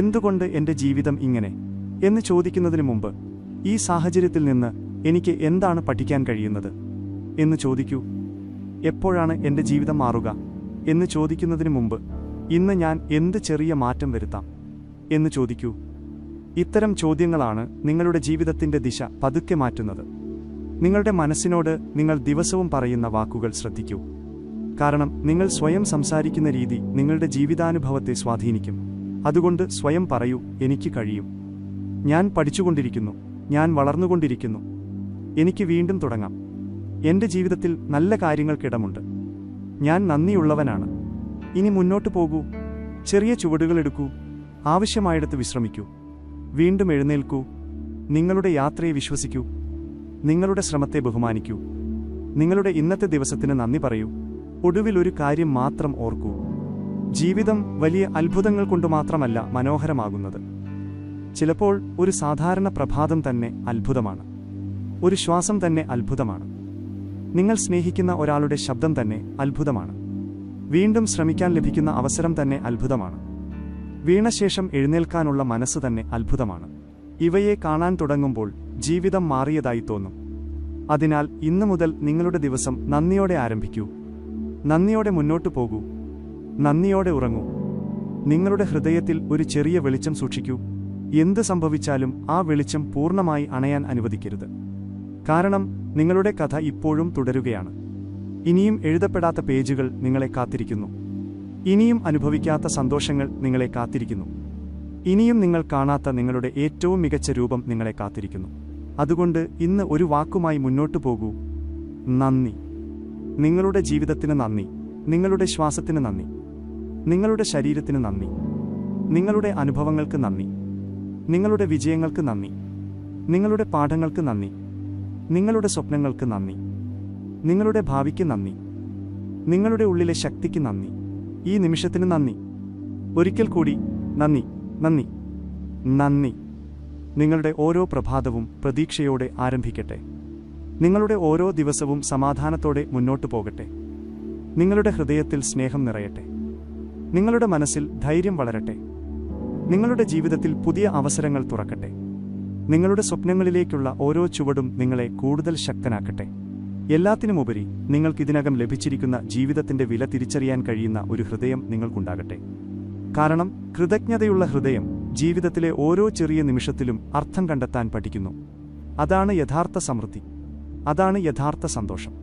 എന്തുകൊണ്ട് എൻ്റെ ജീവിതം ഇങ്ങനെ എന്ന് ചോദിക്കുന്നതിന് മുമ്പ് ഈ സാഹചര്യത്തിൽ നിന്ന് എനിക്ക് എന്താണ് പഠിക്കാൻ കഴിയുന്നത് എന്ന് ചോദിക്കൂ. എപ്പോഴാണ് എൻ്റെ ജീവിതം മാറുക എന്ന് ചോദിക്കുന്നതിന് മുമ്പ് ഇന്ന് ഞാൻ എന്ത് ചെറിയ മാറ്റം വരുത്താം എന്ന് ചോദിക്കൂ. ഇത്തരം ചോദ്യങ്ങളാണ് നിങ്ങളുടെ ജീവിതത്തിൻ്റെ ദിശ പതുക്കെ മാറ്റുന്നത്. നിങ്ങളുടെ മനസ്സിനോട് നിങ്ങൾ ദിവസവും പറയുന്ന വാക്കുകൾ ശ്രദ്ധിക്കൂ. കാരണം നിങ്ങൾ സ്വയം സംസാരിക്കുന്ന രീതി നിങ്ങളുടെ ജീവിതാനുഭവത്തെ സ്വാധീനിക്കും. അതുകൊണ്ട് സ്വയം പറയൂ, എനിക്ക് കഴിയും, ഞാൻ പഠിച്ചുകൊണ്ടിരിക്കുന്നു, ഞാൻ വളർന്നുകൊണ്ടിരിക്കുന്നു, എനിക്ക് വീണ്ടും തുടങ്ങാം, എൻ്റെ ജീവിതത്തിൽ നല്ല കാര്യങ്ങൾക്കിടമുണ്ട്, ഞാൻ നന്ദിയുള്ളവനാണ്, ഇനി മുന്നോട്ട് പോകൂ, ചെറിയ ചുവടുകളെടുക്കൂ, ആവശ്യമായിടത്ത് വിശ്രമിക്കൂ, വീണ്ടും എഴുന്നേൽക്കൂ, നിങ്ങളുടെ യാത്രയെ വിശ്വസിക്കൂ, നിങ്ങളുടെ ശ്രമത്തെ ബഹുമാനിക്കൂ, നിങ്ങളുടെ ഇന്നത്തെ ദിവസത്തിന് നന്ദി പറയൂ. ഒടുവിൽ ഒരു കാര്യം മാത്രം ഓർക്കൂ, ജീവിതം വലിയ അത്ഭുതങ്ങൾ കൊണ്ട് മാത്രമല്ല മനോഹരമാകുന്നത്. ചിലപ്പോൾ ഒരു സാധാരണ പ്രഭാതം തന്നെ അത്ഭുതമാണ്. ഒരു ശ്വാസം തന്നെ അത്ഭുതമാണ്. നിങ്ങൾ സ്നേഹിക്കുന്ന ഒരാളുടെ ശബ്ദം തന്നെ അത്ഭുതമാണ്. വീണ്ടും ശ്രമിക്കാൻ ലഭിക്കുന്ന അവസരം തന്നെ അത്ഭുതമാണ്. വീണശേഷം എഴുന്നേൽക്കാനുള്ള മനസ്സ് തന്നെ അത്ഭുതമാണ്. ഇവയെ കാണാൻ തുടങ്ങുമ്പോൾ ജീവിതം മാറിയതായി തോന്നും. അതിനാൽ ഇന്നു മുതൽ നിങ്ങളുടെ ദിവസം നന്ദിയോടെ ആരംഭിക്കൂ. നന്ദിയോടെ മുന്നോട്ടു പോകൂ. നന്ദിയോടെ ഉറങ്ങൂ. നിങ്ങളുടെ ഹൃദയത്തിൽ ഒരു ചെറിയ വെളിച്ചം സൂക്ഷിക്കൂ. എന്ത് സംഭവിച്ചാലും ആ വെളിച്ചം പൂർണ്ണമായി അണയാൻ അനുവദിക്കരുത്. കാരണം നിങ്ങളുടെ കഥ ഇപ്പോഴും തുടരുകയാണ്. ഇനിയും എഴുതപ്പെടാത്ത പേജുകൾ നിങ്ങളെ കാത്തിരിക്കുന്നു. ഇനിയും അനുഭവിക്കാത്ത സന്തോഷങ്ങൾ നിങ്ങളെ കാത്തിരിക്കുന്നു. ഇനിയും നിങ്ങൾ കാണാത്ത നിങ്ങളുടെ ഏറ്റവും മികച്ച രൂപം നിങ്ങളെ കാത്തിരിക്കുന്നു. അതുകൊണ്ട് ഇന്ന് ഒരു വാക്കുമായി മുന്നോട്ടു പോകൂ, നന്ദി. നിങ്ങളുടെ ജീവിതത്തിന് നന്ദി, നിങ്ങളുടെ ശ്വാസത്തിന് നന്ദി, നിങ്ങളുടെ ശരീരത്തിന് നന്ദി, നിങ്ങളുടെ അനുഭവങ്ങൾക്ക് നന്ദി, നിങ്ങളുടെ വിജയങ്ങൾക്ക് നന്ദി, നിങ്ങളുടെ പാഠങ്ങൾക്ക് നന്ദി, നിങ്ങളുടെ സ്വപ്നങ്ങൾക്ക് നന്ദി, നിങ്ങളുടെ ഭാവിക്ക് നന്ദി, നിങ്ങളുടെ ഉള്ളിലെ ശക്തിക്ക് നന്ദി, ഈ നിമിഷത്തിന് നന്ദി. ഒരിക്കൽ കൂടി നന്ദി, നന്ദി, നന്ദി. നിങ്ങളുടെ ഓരോ പ്രഭാതവും പ്രതീക്ഷയോടെ ആരംഭിക്കട്ടെ. നിങ്ങളുടെ ഓരോ ദിവസവും സമാധാനത്തോടെ മുന്നോട്ടു പോകട്ടെ. നിങ്ങളുടെ ഹൃദയത്തിൽ സ്നേഹം നിറയട്ടെ. നിങ്ങളുടെ മനസ്സിൽ ധൈര്യം വളരട്ടെ. നിങ്ങളുടെ ജീവിതത്തിൽ പുതിയ അവസരങ്ങൾ തുറക്കട്ടെ. നിങ്ങളുടെ സ്വപ്നങ്ങളിലേക്കുള്ള ഓരോ ചുവടും നിങ്ങളെ കൂടുതൽ ശക്തനാക്കട്ടെ. എല്ലാത്തിനുമുപരി നിങ്ങൾക്കിതിനകം ലഭിച്ചിരിക്കുന്ന ജീവിതത്തിന്റെ വില തിരിച്ചറിയാൻ കഴിയുന്ന ഒരു ഹൃദയം നിങ്ങൾക്കുണ്ടാകട്ടെ. കാരണം കൃതജ്ഞതയുള്ള ഹൃദയം ജീവിതത്തിലെ ഓരോ ചെറിയ നിമിഷത്തിലും അർത്ഥം കണ്ടെത്താൻ പഠിക്കുന്നു. അതാണ് യഥാർത്ഥ സമൃദ്ധി. അതാണ് യഥാർത്ഥ സന്തോഷം.